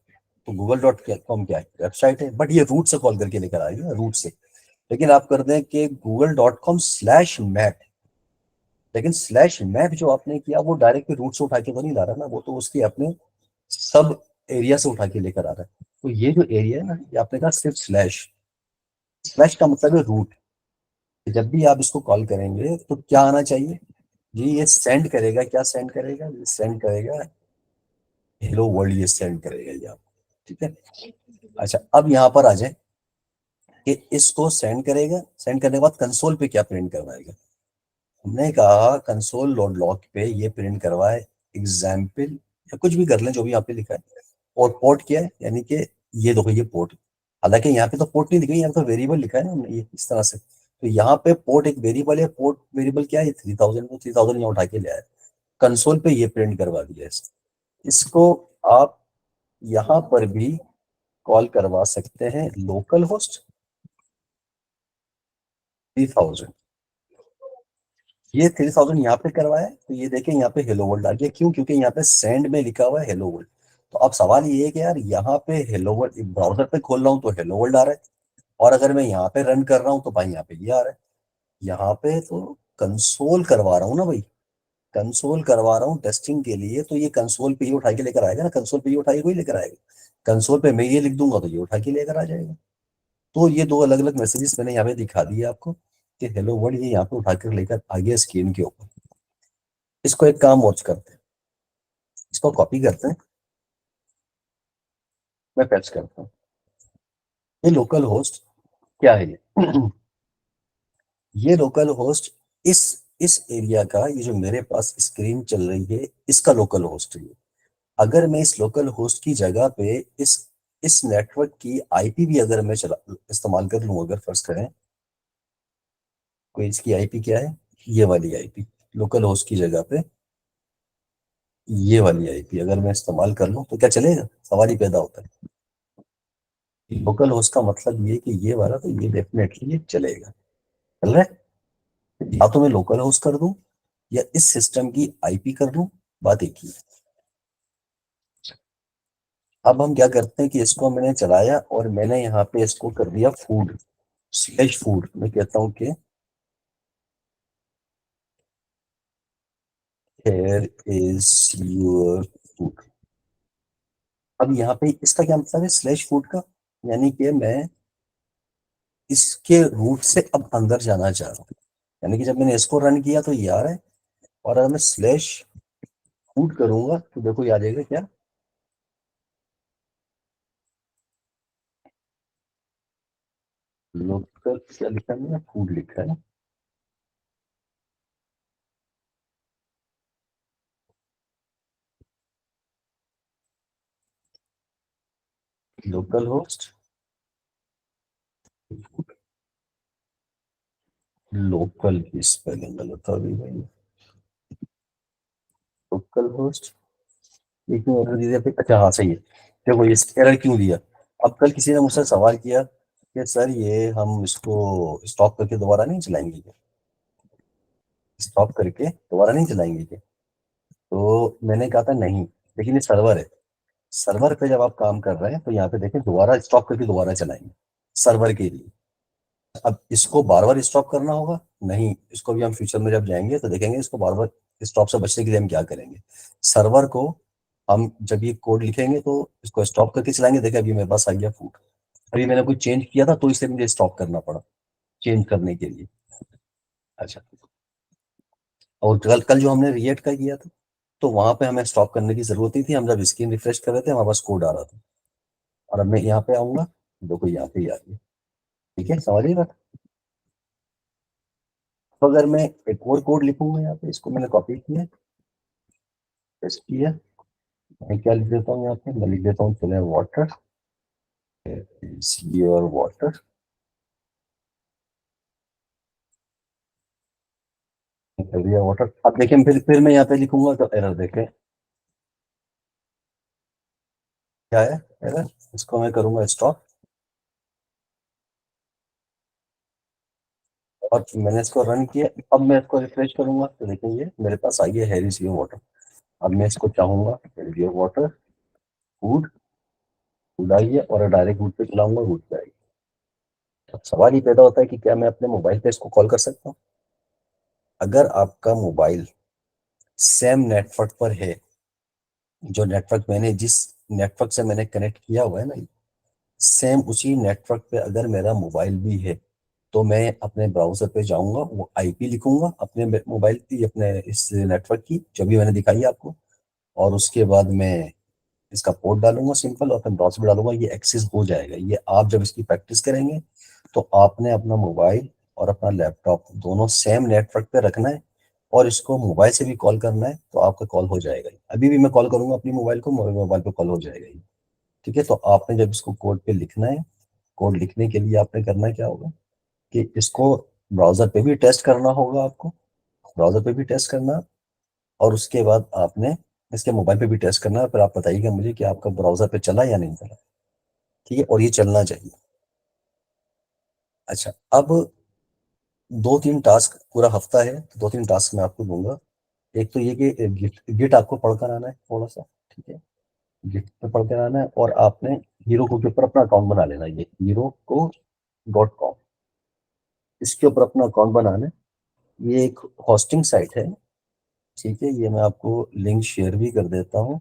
तो google.com क्या है, वेबसाइट है, बट ये रूट से कॉल करके लेकर आएगा, रूट से। लेकिन आप कर दें कि google.com/map, लेकिन स्लैश मैप जो आपने किया वो डायरेक्ट रूट से उठा के तो नहीं ला रहा ना, वो तो उसके अपने सब एरिया से उठा के लेकर आ रहा है। तो ये जो एरिया है ना, ये आपने कहा सिर्फ स्लैश, स्लैश का मतलब है रूट। जब भी आप इसको कॉल करेंगे तो क्या आना चाहिए जी, ये सेंड करेगा, क्या सेंड करेगा, ये सेंड करेगा हेलो वर्ल्ड, ये सेंड करेगा ये आप, ठीक है। अच्छा, अब यहाँ पर आ जाए कि इसको सेंड करेगा, सेंड करने के बाद कंसोल पे क्या प्रिंट करवाएगा। हमने कहा कंसोल लॉग पे ये प्रिंट करवाए एग्जाम्पल, या कुछ भी कर लें जो भी यहाँ पे लिखा है। और पोर्ट क्या है, यानी कि ये देखो ये पोर्ट, हालांकि यहाँ पे तो पोर्ट नहीं लिखा है, यहाँ पे तो वेरिएबल लिखा है ना हमने, ये इस तरह से। तो यहाँ पे पोर्ट एक वेरिएबल है, पोर्ट वेरिएबल क्या है, 3000 को 3000 यहाँ उठा के ले आया, कंसोल पे ये प्रिंट करवा दिया इसको आप यहाँ पर भी कॉल करवा सकते हैं लोकल होस्ट 3000, ये 3000 यहाँ पे करवाया, तो ये देखें यहाँ पे हेलो वर्ल्ड आ गया, क्यों, क्योंकि यहाँ पे सेंड में लिखा हुआ है हेलो वर्ल्ड। तो अब सवाल ये है कि यार यहाँ पे हेलो वर्ल्ड, ब्राउजर पे खोल रहा हूँ तो हेलो वर्ल्ड आ रहा है, और अगर मैं यहाँ पे रन कर रहा हूँ तो भाई यहाँ पे ये आ रहा है। यहाँ पे तो कंसोल करवा रहा हूँ ना भाई, कंसोल करवा रहा हूँ टेस्टिंग के लिए, तो ये कंसोल पे ही उठा के लेकर आएगा ना, कंसोल पे ये उठा के कोई लेकर आएगा, कंसोल पे मैं ये लिख दूंगा तो ये उठा के लेकर आ जाएगा। तो ये दो अलग अलग मैसेजेस मैंने यहाँ पे दिखा दिए आपको कि हेलो वर्ल्ड ये यहाँ पे उठा कर लेकर आ गया स्क्रीन के ऊपर। इसको एक काम और करते हैं, इसको कॉपी करते हैं, मैं पेस्ट करता हूँ। ये लोकल होस्ट क्या है, ये लोकल होस्ट इस एरिया का, ये जो मेरे पास स्क्रीन चल रही है इसका लोकल होस्ट है। अगर मैं इस लोकल होस्ट की जगह पे इस नेटवर्क की आईपी भी अगर मैं चला इस्तेमाल कर लूँ, अगर फर्ज करें कोई इसकी आईपी क्या है, ये वाली आईपी, लोकल होस्ट की जगह पे ये वाली आईपी अगर मैं इस्तेमाल कर लूँ तो क्या चलेगा, सवाल ही पैदा होता है। लोकल होस्ट का मतलब ये कि ये वाला, तो ये डेफिनेटली ये चलेगा, चल रहा है। या तो मैं लोकल होस्ट कर दूं या इस सिस्टम की आईपी कर दूं, बात एक ही है। अब हम क्या करते हैं कि इसको मैंने चलाया और मैंने यहाँ पे इसको कर दिया फूड स्लैश फूड, मैं कहता हूँ कि here is your food। अब यहाँ पे इसका क्या मतलब है स्लैश फूड का, यानी कि मैं इसके रूट से अब अंदर जाना चाह रहा हूँ, यानी कि जब मैंने इसको रन किया तो ये आ रहा है, और अगर मैं स्लैश फूड करूंगा तो देखो ये आ जाएगा क्या, लोकल क्या लिखा है मैंने, फूड लिखा है, लोकल होस्ट, लोकल की स्पेलिंग गलत आ गई भाई, लोकल होस्ट, एक में एरर दिया फिर, अच्छा हाँ सही है। देखो ये एरर क्यों दिया, अब कल किसी ने मुझसे सवाल किया कि सर ये हम इसको स्टॉप करके दोबारा नहीं चलाएंगे क्या, स्टॉप करके दोबारा नहीं चलाएंगे क्या। तो मैंने कहा था नहीं, लेकिन ये सर्वर है। सर्वर पे जब आप काम कर रहे हैं तो यहाँ पे देखें दोबारा स्टॉप करके दोबारा चलाएंगे सर्वर के लिए। अब इसको बार बार स्टॉप करना होगा? नहीं, इसको भी हम फ्यूचर में जब जाएंगे तो देखेंगे इसको बार बार स्टॉप से बचने के लिए हम क्या करेंगे। सर्वर को हम जब ये कोड लिखेंगे तो इसको स्टॉप करके चलाएंगे। देखिए अभी मेरे पास आ गया फूड, अभी मैंने कुछ चेंज किया था तो इसलिए मुझे स्टॉप करना पड़ा चेंज करने के लिए। अच्छा, और कल कल जो हमने रिएक्ट का किया था तो वहां पे हमें स्टॉप करने की जरूरत नहीं थी। हम जब स्क्रीन रिफ्रेश कर रहे थे हमारे पास कोड आ रहा था। और अब मैं यहाँ पे आऊंगा, देखो यहाँ पे ही आ रही है। ठीक है, समझिए बात। तो अगर मैं एक और कोड लिखूंगा यहाँ पे, इसको मैंने कॉपी किया, पेस्ट किया, मैं क्या लिख देता हूँ यहाँ पे, मैं लिख देता हूँ चले वाटर, योर वाटर, कर दिया वाटर। अब देखें फिर मैं यहाँ पे लिखूंगा तो एरर देखें क्या है एरर। इसको मैं करूंगा स्टॉप, और मैंने इसको रन किया। अब मैं इसको रिफ्रेश करूंगा तो देखेंगे मेरे पास आई है हैरिस योर वाटर। अब मैं इसको चाहूंगा your water food, food I है, और डायरेक्ट रूट पे चलाऊंगा, रूट पे आएगी। अब सवाल ये पैदा होता है कि क्या मैं अपने मोबाइल पे इसको कॉल कर सकता हूँ? अगर आपका मोबाइल सेम नेटवर्क पर है, जो नेटवर्क मैंने जिस नेटवर्क से मैंने कनेक्ट किया हुआ है ना, सेम उसी नेटवर्क पे अगर मेरा मोबाइल भी है, तो मैं अपने ब्राउजर पे जाऊंगा, वो आईपी लिखूंगा अपने मोबाइल की, अपने इस नेटवर्क की जो भी मैंने दिखाई है आपको, और उसके बाद मैं इसका पोर्ट डालूंगा सिंपल, और फिर ब्राउजर पे डालूंगा, ये एक्सेस हो जाएगा। ये आप जब इसकी प्रैक्टिस करेंगे तो आपने अपना मोबाइल और अपना लैपटॉप दोनों सेम नेटवर्क पे रखना है, और इसको मोबाइल से भी कॉल करना है तो आपका कॉल हो जाएगा। अभी भी मैं कॉल करूंगा अपनी मोबाइल को, मोबाइल पे कॉल हो जाएगा ये। ठीक है, तो आपने जब इसको कोड पे लिखना है, कोड लिखने के लिए आपने करना क्या होगा कि इसको ब्राउजर पे भी टेस्ट करना होगा आपको, ब्राउजर पे भी टेस्ट करना, और उसके बाद आपने इसके मोबाइल पे भी टेस्ट करना है। फिर आप बताइएगा मुझे कि आपका ब्राउजर पे चला या नहीं चला। ठीक है, और ये चलना चाहिए। अच्छा, अब 2-3 टास्क, पूरा हफ्ता है तो 2-3 टास्क मैं आपको दूंगा। एक तो ये कि गिट गिट आपको पढ़कर आना है थोड़ा सा। ठीक है, गिट पे पढ़कर आना है, और आपने हीरो को के ऊपर अपना अकाउंट बना लेना है, ये हीरो को .com, इसके ऊपर अपना अकाउंट बनाना है। ये एक होस्टिंग साइट है। ठीक है, ये मैं आपको लिंक शेयर भी कर देता हूँ,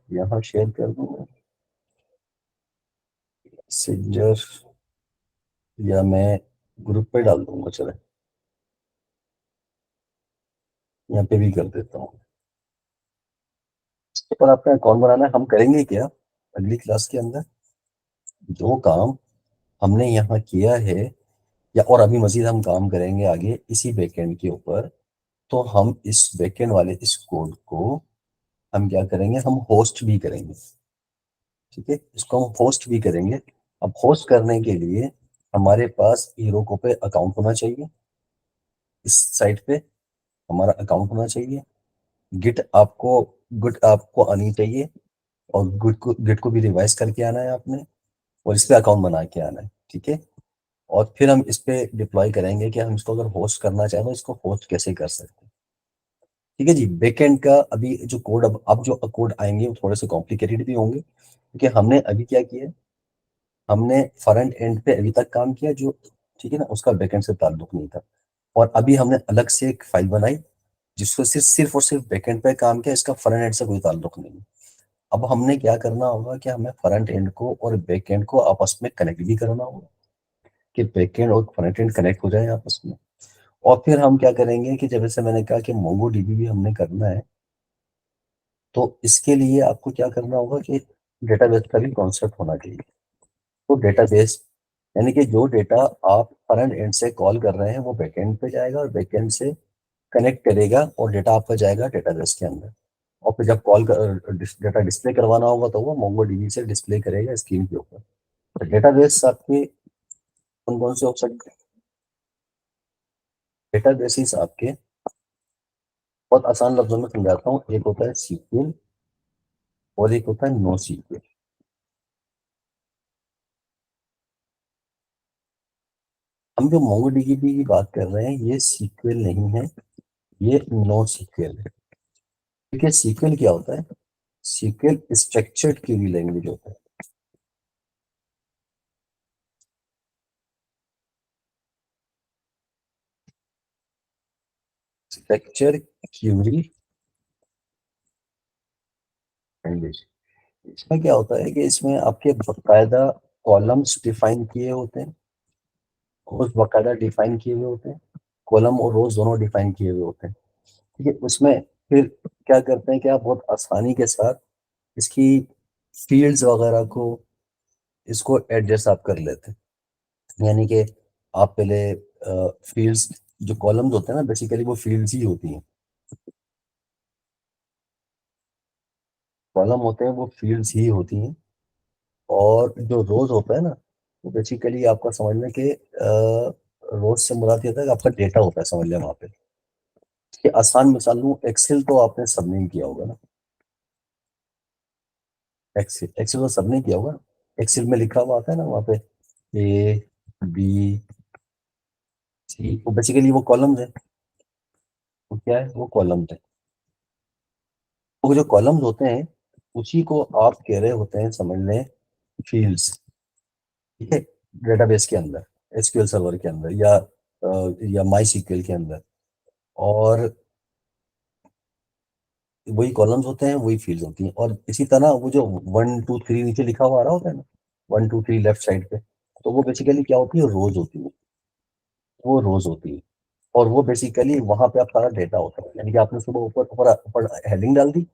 यहाँ शेयर कर दूँ मैसेंजर, या मैं ग्रुप पे डाल दूंगा, चले यहाँ पे भी कर देता हूँ। इसके ऊपर आपका अकाउंट बनाना है। हम करेंगे क्या अगली क्लास के अंदर, जो काम हमने यहाँ किया है, या और अभी मजीद हम काम करेंगे आगे इसी बैकएंड के ऊपर, तो हम इस बैकएंड वाले इस कोड को हम क्या करेंगे, हम होस्ट भी करेंगे। ठीक है, इसको हम होस्ट भी करेंगे। अब होस्ट करने के लिए हमारे पास हीरोको पे अकाउंट होना चाहिए, इस साइट पे हमारा अकाउंट होना चाहिए। गिट आपको गिट आपको आनी चाहिए, और गिट को भी रिवाइज करके आना है आपने, और इस पे अकाउंट बना के आना है। ठीक है, और फिर हम इस पे डिप्लॉय करेंगे कि हम इसको अगर होस्ट करना चाहें तो इसको होस्ट कैसे कर सकते हैं। ठीक है जी, बैकएंड का अभी जो कोड, अब जो कोड आएंगे वो थोड़े से कॉम्प्लिकेटेड भी होंगे, क्योंकि हमने अभी क्या किया, हमने फ्रंट एंड पे अभी तक काम किया जो, ठीक है ना, उसका बैकएंड से ताल्लुक नहीं था। और अभी हमने अलग से एक फाइल बनाई जिसको सिर्फ और सिर्फ बैकएंड पे काम किया, इसका फ्रंट एंड से कोई ताल्लुक नहीं। अब हमने क्या करना होगा कि हमें फ्रंट एंड को और बैक एंड को आपस में कनेक्ट भी करना होगा, कि बैक एंड और फ्रंट एंड कनेक्ट हो जाए आपस में। और फिर हम क्या करेंगे कि जब जैसे मैंने कहा कि मोंगो डीबी भी हमने करना है, तो इसके लिए आपको क्या करना होगा कि डेटाबेस का भी कॉन्सेप्ट होना चाहिए। तो डेटाबेस यानी कि जो डेटा आप फ्रंट एंड से कॉल कर रहे हैं वो बैक एंड पे जाएगा, और बैक एंड से कनेक्ट करेगा, और डेटा आपका जाएगा डेटाबेस के अंदर। और फिर जब डेटा डिस्प्ले करवाना होगा तो वो मोंगो डीबी से डिस्प्ले करेगा स्क्रीन के ऊपर। तो डेटाबेस आपके कौन कौन से हो सकते हैं? डेटाबेसेस आपके बहुत आसान लफ्जों में समझाता हूँ, एक होता है सीक्वल और एक होता है नो सीक्वल। हम जो मोंगो डीबी की बात कर रहे हैं ये सीक्वल नहीं है, ये नो सीक्वल है। ठीक है, सीक्वल क्या होता है? सीक्वल स्ट्रक्चर्ड क्वेरी लैंग्वेज होता है। Structure query language. इसमें क्या होता है कि इसमें आपके बकायदा कॉलम्स डिफाइन किए होते हैं, रोज बकायदा डिफाइन किए हुए होते हैं, कॉलम और रोज दोनों डिफाइन किए हुए होते हैं। ठीक है, उसमें फिर क्या करते हैं कि आप बहुत आसानी के साथ इसकी फील्ड्स वगैरह को, इसको एडजस्ट आप कर लेते हैं। यानी कि आप पहले फील्ड्स, जो कॉलम्स होते हैं ना, बेसिकली वो फील्ड्स ही होती हैं। कॉलम होते हैं वो फील्ड्स ही होती हैं, और जो रोज होता है ना, वो बेसिकली आपका समझ लें कि रोज से मुराद ये होता है कि आपका डेटा होता है, समझ लें वहाँ पे। कि आसान मिसाल लूँ, एक्सेल तो आपने सबने किया होगा ना। एक्सेल एक्सेल तो सबने किया होगा। एक्सेल में लिखा हुआ आता है ना वहाँ पे, ए बी सी, वो बेसिकली वो कॉलम्स है। वो क्या है? वो कॉलम्स है। वो जो कॉलम्स होते हैं, उसी को आप कह रहे होते हैं, समझ लें, फील्ड्स। ठीक है, डेटाबेस के अंदर, एसक्यूएल सर्वर के अंदर, या माई सीक्वल के अंदर। और वही कॉलम्स होते हैं, वही फील्ड्स होती हैं। और इसी तरह वो जो 1 2 3 नीचे लिखा हुआ आ रहा होता है ना, 1 2 3 लेफ्ट साइड पे, तो वो बेसिकली क्या होती है? रोज होती है। वो रोज होती है। और वो बेसिकली वहां पे आप सारा डेटा होता है। यानी कि आपने सुबह ऊपर ऊपर ऊपर हेडिंग डाल दी,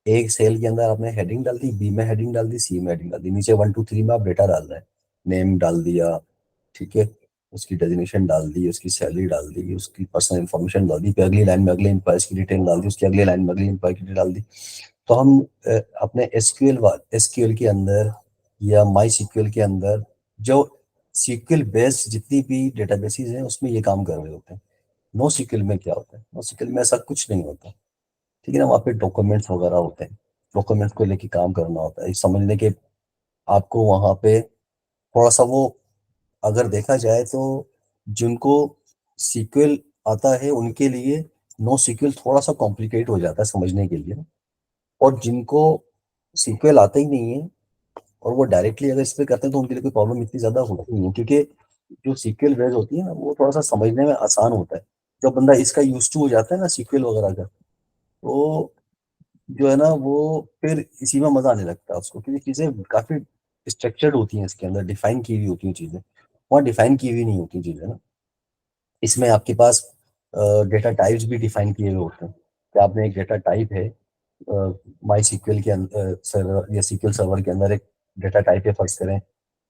एक सेल के अंदर आपने हेडिंग डाल दी, बी में हेडिंग डाल दी, सी में हेडिंग डाल दी, नीचे 1 2 3 में आप डेटा डाल रहे हैं। नेम डाल दिया, ठीक है, उसकी डेजिग्नेशन डाल दी, उसकी सैलरी डाल दी, उसकी पर्सनल इन्फॉर्मेशन डाल दी, फिर अगली लाइन में अगले एम्प्लॉयज की डिटेल डाल दी, उसकी अगली लाइन में अगली एम्प्लॉय की डिटेल डाल दी। तो हम अपने एसक्यूएल के अंदर या माई सीक्वल के अंदर, जो सीक्वल बेस्ड जितनी भी डेटाबेसेस हैं, उसमें ये काम कर रहे होते हैं। नो सीक्वल में क्या होता है? नो सीक्वल में ऐसा कुछ नहीं होता। ठीक है ना, वहाँ पे डॉक्यूमेंट्स वगैरह होते हैं, डॉक्यूमेंट्स को लेके काम करना होता है। ये समझने के आपको वहाँ पे थोड़ा सा वो, अगर देखा जाए तो जिनको सीक्वल आता है उनके लिए नो सीक्वल थोड़ा सा कॉम्प्लिकेट हो जाता है समझने के लिए। और जिनको सीक्वल आता ही नहीं है और वो डायरेक्टली अगर इस पे करते हैं, तो उनके लिए कोई प्रॉब्लम इतनी ज्यादा होती नहीं है, क्योंकि जो सीक्वल बेस होती है ना, वो थोड़ा सा समझने में आसान होता है। जब बंदा इसका यूज टू हो जाता है ना, सीक्वल वगैरह का, तो जो है ना, वो फिर इसी में मजा आने लगता है उसको, क्योंकि चीजें काफी स्ट्रक्चर्ड होती हैं, इसके अंदर डिफाइन की हुई होती हैं चीजें। वहाँ डिफाइन की हुई नहीं होती चीजें ना। इसमें आपके पास डेटा टाइप्स भी डिफाइन किए हुए होते हैं, कि आपने एक डेटा टाइप है, माई सीक्वल के अंदर सर्वर या सीक्वल सर्वर के अंदर एक डेटा टाइप है, फर्ज करें।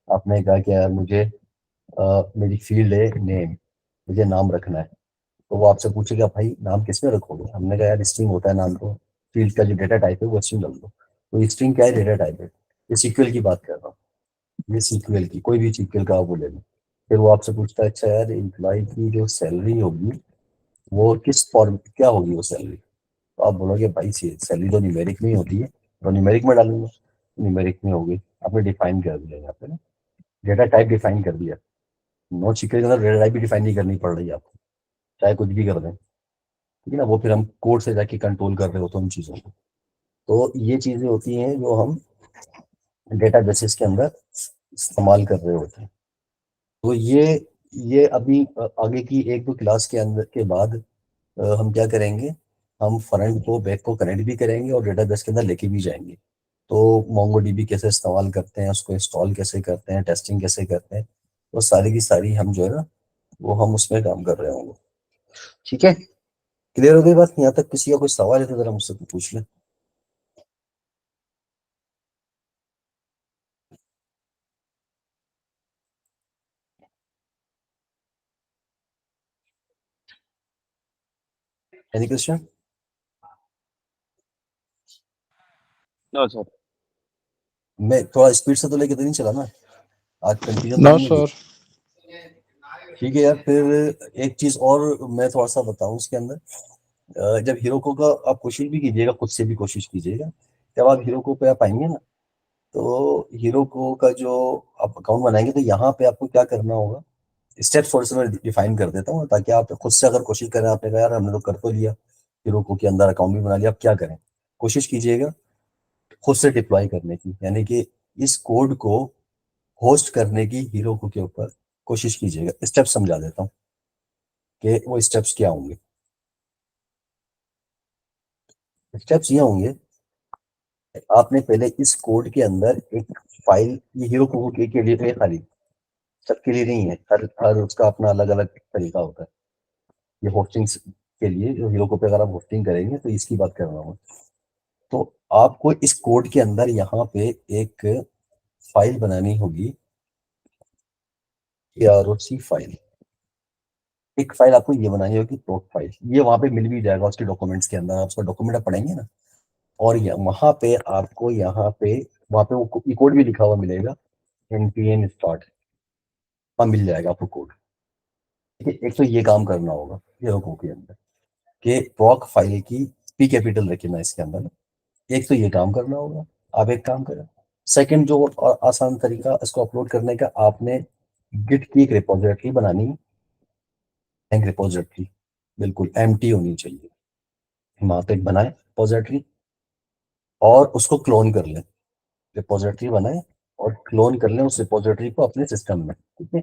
आपने कहा कि यार मुझे मेरी फील्ड है नेम, मुझे नाम रखना है। तो वो आपसे पूछेगा भाई नाम किसमें रखोगे? हमने कहा यार स्ट्रिंग होता है नाम, तो फील्ड का जो डेटा टाइप है वो स्ट्रिंग डाल दो। तो स्ट्रिंग क्या है? डेटा टाइप है। ये सीक्वल की बात कर रहा हूँ, ये सीक्वल की, कोई भी सीक्वल का आप बोले। फिर वो आपसे पूछता है, अच्छा यार एम्प्लॉय की जो सैलरी होगी, वो किस फॉर्म क्या होगी वो सैलरी? तो आप बोलोगे भाई सैलरी तो न्यूमेरिक में ही होती है, तो न्यूमेरिक में डालूंगा। न्यूमेरिक में होगी, आपने डिफाइन कर दिया यहाँ पे ना, डेटा टाइप डिफाइन कर दिया। नोट सीक्वल के अंदर डेटा टाइप भी डिफाइन नहीं करनी पड़ रही है आपको, चाहे कुछ भी कर दें। ठीक है ना, वो फिर हम कोड से जाके कंट्रोल कर रहे होते हैं उन चीज़ों को। तो ये चीज़ें होती हैं जो हम डेटा बेसिस के अंदर इस्तेमाल कर रहे होते हैं। तो ये अभी आगे की 1 2 क्लास के अंदर के बाद हम क्या करेंगे, हम फ्रंट को बैक को कनेक्ट भी करेंगे और डेटाबेस के अंदर लेके भी जाएंगे। तो मोंगोडीबी कैसे इस्तेमाल करते हैं, उसको इंस्टॉल कैसे करते हैं, टेस्टिंग कैसे करते हैं, वो सारी की सारी हम जो है ना, वो हम उसमें काम कर रहे होंगे। ठीक है, क्लियर हो गई बात? यहाँ तक किसी का कोई सवाल है तो जरा मुझसे पूछ लें। Any question? No sir. मैं थोड़ा स्पीड से तो लेके तो नहीं चला ना, आज कंफ्यूजन तो नो नहीं है सर। कुछ? ठीक है यार, फिर एक चीज और मैं थोड़ा सा बताऊं इसके अंदर। जब हीरोको का आप कोशिश भी कीजिएगा, खुद से भी कोशिश कीजिएगा, जब आप हीरोको पे आप आएंगे ना, तो हीरोको का जो आप अकाउंट बनाएंगे, तो यहाँ पे आपको क्या करना होगा स्टेप्स थोड़े से मैं डिफाइन कर देता हूँ ताकि आप खुद से अगर कोशिश करें, आपने कहा यार हमने तो कर तो लिया, हीरोको के अंदर अकाउंट भी बना लिया, अब क्या करें, कोशिश कीजिएगा खुद से डिप्लॉय करने की, यानी कि इस कोड को होस्ट करने की हीरोको के ऊपर कोशिश कीजिएगा। स्टेप्स समझा देता हूँ कि वो स्टेप्स क्या होंगे। स्टेप्स ये होंगे, आपने पहले इस कोड के अंदर एक फाइल, ये हीरोको के लिए है खाली, सबके लिए नहीं है, हर हर उसका अपना अलग अलग तरीका होता है। ये होस्टिंग के लिए जो हीरोको पे अगर आप होस्टिंग करेंगे तो इसकी बात कर रहा हूँ। तो आपको इस कोड के अंदर यहाँ पे एक फाइल बनानी होगी, AROC फाइल। एक फाइल आपको ये बनानी होगी प्रोक फाइल, ये वहां पे मिल भी जाएगा उसके डॉक्यूमेंट्स के अंदर, आप उसका डॉक्यूमेंट आप पढ़ेंगे ना, और वहां पे आपको यहाँ पे वहां पे वो कोड भी लिखा हुआ मिलेगा, npm start, वहां मिल जाएगा आपको कोड। ठीक है, एक तो ये काम करना होगा हीरोको के अंदर कि प्रोक फाइल की पी कैपिटल रखना इसके अंदर, एक तो ये काम करना होगा। आप एक काम करें, सेकंड जो आसान तरीका इसको अपलोड करने का, आपने गिट की एक रिपोजिटरी बनानी है, एक रिपोजिटरी बिल्कुल एम्प्टी होनी चाहिए, वहां पे एक बनाए रिपोजिटरी और उसको क्लोन कर लें। रिपोजिटरी बनाए और क्लोन कर लें उस रिपोजिटरी को अपने सिस्टम में। ठीक है,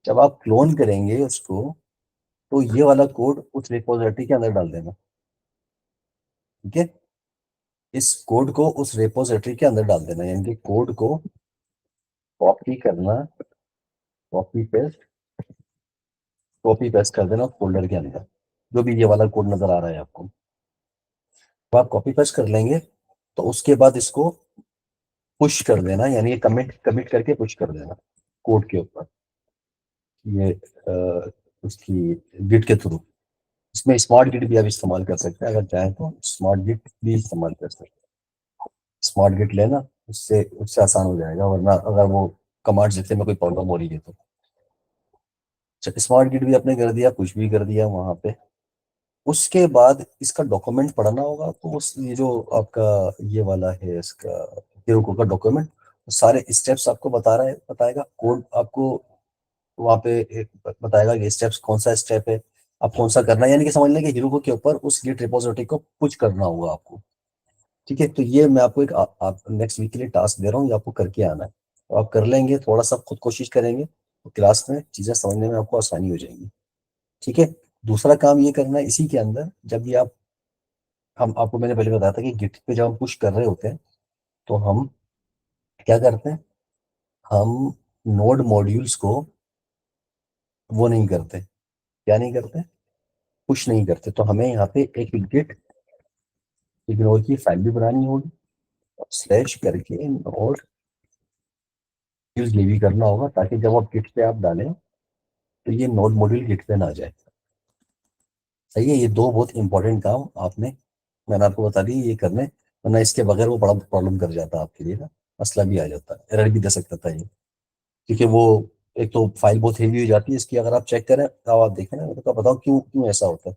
जब आप क्लोन करेंगे उसको तो ये वाला कोड उस रिपोजिटरी के अंदर डाल देना। ठीक है, इस कोड को उस रिपोजिटरी के अंदर डाल देना, यानी कि कोड को कॉपी करना, कॉपी पेस्ट, कॉपी पेस्ट कर देना फोल्डर के अंदर, जो भी ये वाला कोड नजर आ रहा है आपको। तो आप कॉपी पेस्ट कर लेंगे तो उसके बाद इसको पुश कर देना, यानी ये कमिट कमिट करके पुश कर देना कोड के ऊपर, ये उसकी गिट के थ्रू। इसमें स्मार्ट गिट भी आप इस्तेमाल कर सकते हैं, अगर चाहें तो स्मार्ट गिट भी इस्तेमाल कर सकते हैं। स्मार्ट गिट लेना, उससे उससे आसान हो जाएगा, वरना अगर वो कमांड लिखने में कोई प्रॉब्लम हो रही है तो। स्मार्ट गिट भी आपने कर दिया, पुश भी कर दिया वहां पे। उसके बाद इसका डॉक्यूमेंट पढ़ना होगा, तो उस ये जो आपका ये वाला है इसका हीरोको का डॉक्यूमेंट, सारे स्टेप्स आपको बता रहा है, बताएगा कोड आपको वहां पे एक बताएगा कि स्टेप्स कौन सा स्टेप है, आप कौन सा करना है, यानी कि समझ लें कि हीरोको के ऊपर उस गिट रिपोजिटरी को पुश करना होगा आपको। ठीक है, तो ये मैं आपको एक आप नेक्स्ट वीक के लिए टास्क दे रहा हूँ, ये आपको करके आना है, तो आप कर लेंगे, थोड़ा सा खुद कोशिश करेंगे तो क्लास में चीजें समझने में आपको आसानी हो जाएगी। ठीक है, दूसरा काम ये करना है इसी के अंदर, जब ये आप हम आपको मैंने पहले बताया था कि गिट पे जब हम पुश कर रहे होते हैं तो हम क्या करते हैं, हम नोड मॉड्यूल्स को वो नहीं करते, क्या नहीं करते, पुश नहीं करते। तो हमें यहाँ पे एक गिट इग्नोर की फाइल भी बनानी होगी, स्लैश करके नोड यूज ये भी करना होगा, ताकि जब आप गिट पे आप डालें तो ये नोड मॉड्यूल गिट पे ना जाए। सही है, ये दो बहुत इंपॉर्टेंट काम आपने, मैंने आपको बता दी ये करने, वरना इसके बगैर वो बड़ा प्रॉब्लम कर जाता आपके लिए ना, मसला भी आ जाता है, एरर भी दे सकता था ये, क्योंकि वो एक तो फाइल बहुत हेवी हो जाती है इसकी, अगर आप चेक करें तो आप देखें ना, तो बताओ क्यों क्यों ऐसा होता है,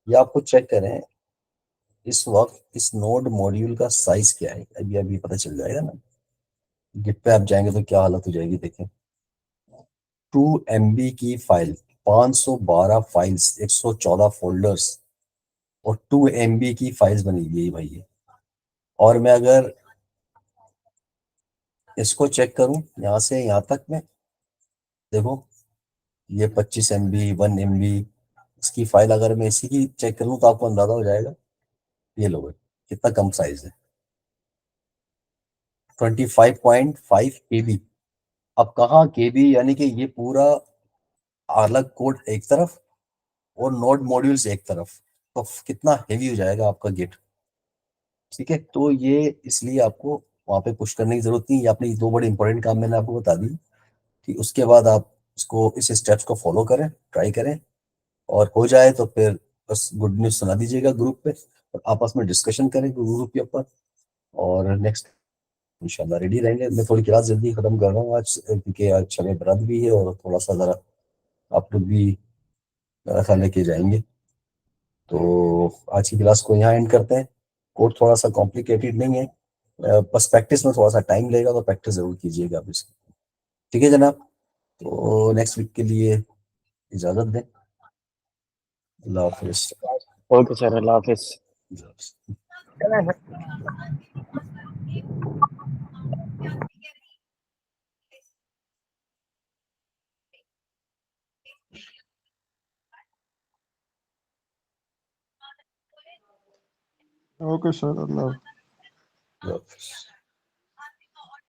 ये आपको चेक करें इस वक्त इस नोड मॉड्यूल का साइज क्या है, अभी अभी पता चल जाएगा ना, गिट पे आप जाएंगे तो क्या हालत हो जाएगी देखें। 2 MB की फाइल, 512 फाइल्स, 114 फोल्डर्स और 2 MB की फाइल्स बनी हुई है भाई ये। और मैं अगर इसको चेक करूं यहाँ से यहाँ तक में, देखो ये 25 MB, 1 MB इसकी फाइल, अगर मैं इसी की चेक करूं तो आपको अंदाजा हो जाएगा, ये लो भाई कितना कम साइज है, 25.5 KB। अब कहाँ KB, यानी कि ये पूरा अलग कोड एक तरफ और नोड मॉड्यूल्स एक तरफ, तो कितना हेवी हो जाएगा आपका गेट। ठीक है, तो ये इसलिए आपको वहां पे पुश करने की जरूरत नहीं, ये आपने ये दो बड़े इंपॉर्टेंट काम मैंने आपको बता दी कि उसके बाद आप इसको इस स्टेप्स को फॉलो करें, ट्राई करें, और हो जाए तो फिर बस गुड न्यूज सुना दीजिएगा ग्रुप पे, और आपस में डिस्कशन करें ग्रुप के ऊपर, और नेक्स्ट इंशाल्लाह रेडी रहेंगे। मैं थोड़ी क्लास जल्दी खत्म कर रहा हूँ आज, क्योंकि आज शब बरात भी है और थोड़ा सा ज़रा आप लोग भी मेरा ख्याल लेके जाएंगे, तो आज की क्लास को यहाँ एंड करते हैं। कोड थोड़ा सा कॉम्प्लिकेटेड नहीं है, बस प्रैक्टिस में थोड़ा सा टाइम लगेगा, तो प्रैक्टिस जरूर कीजिएगा आप इसकी। ठीक है जनाब। तो नेक्स्ट वीक के लिए इजाजत दें। अल्लाह हाफिज। ओके सर, अल्लाह हाफिज। चलें सर। ओके सर, अल्लाह अल्लाह हाफिज।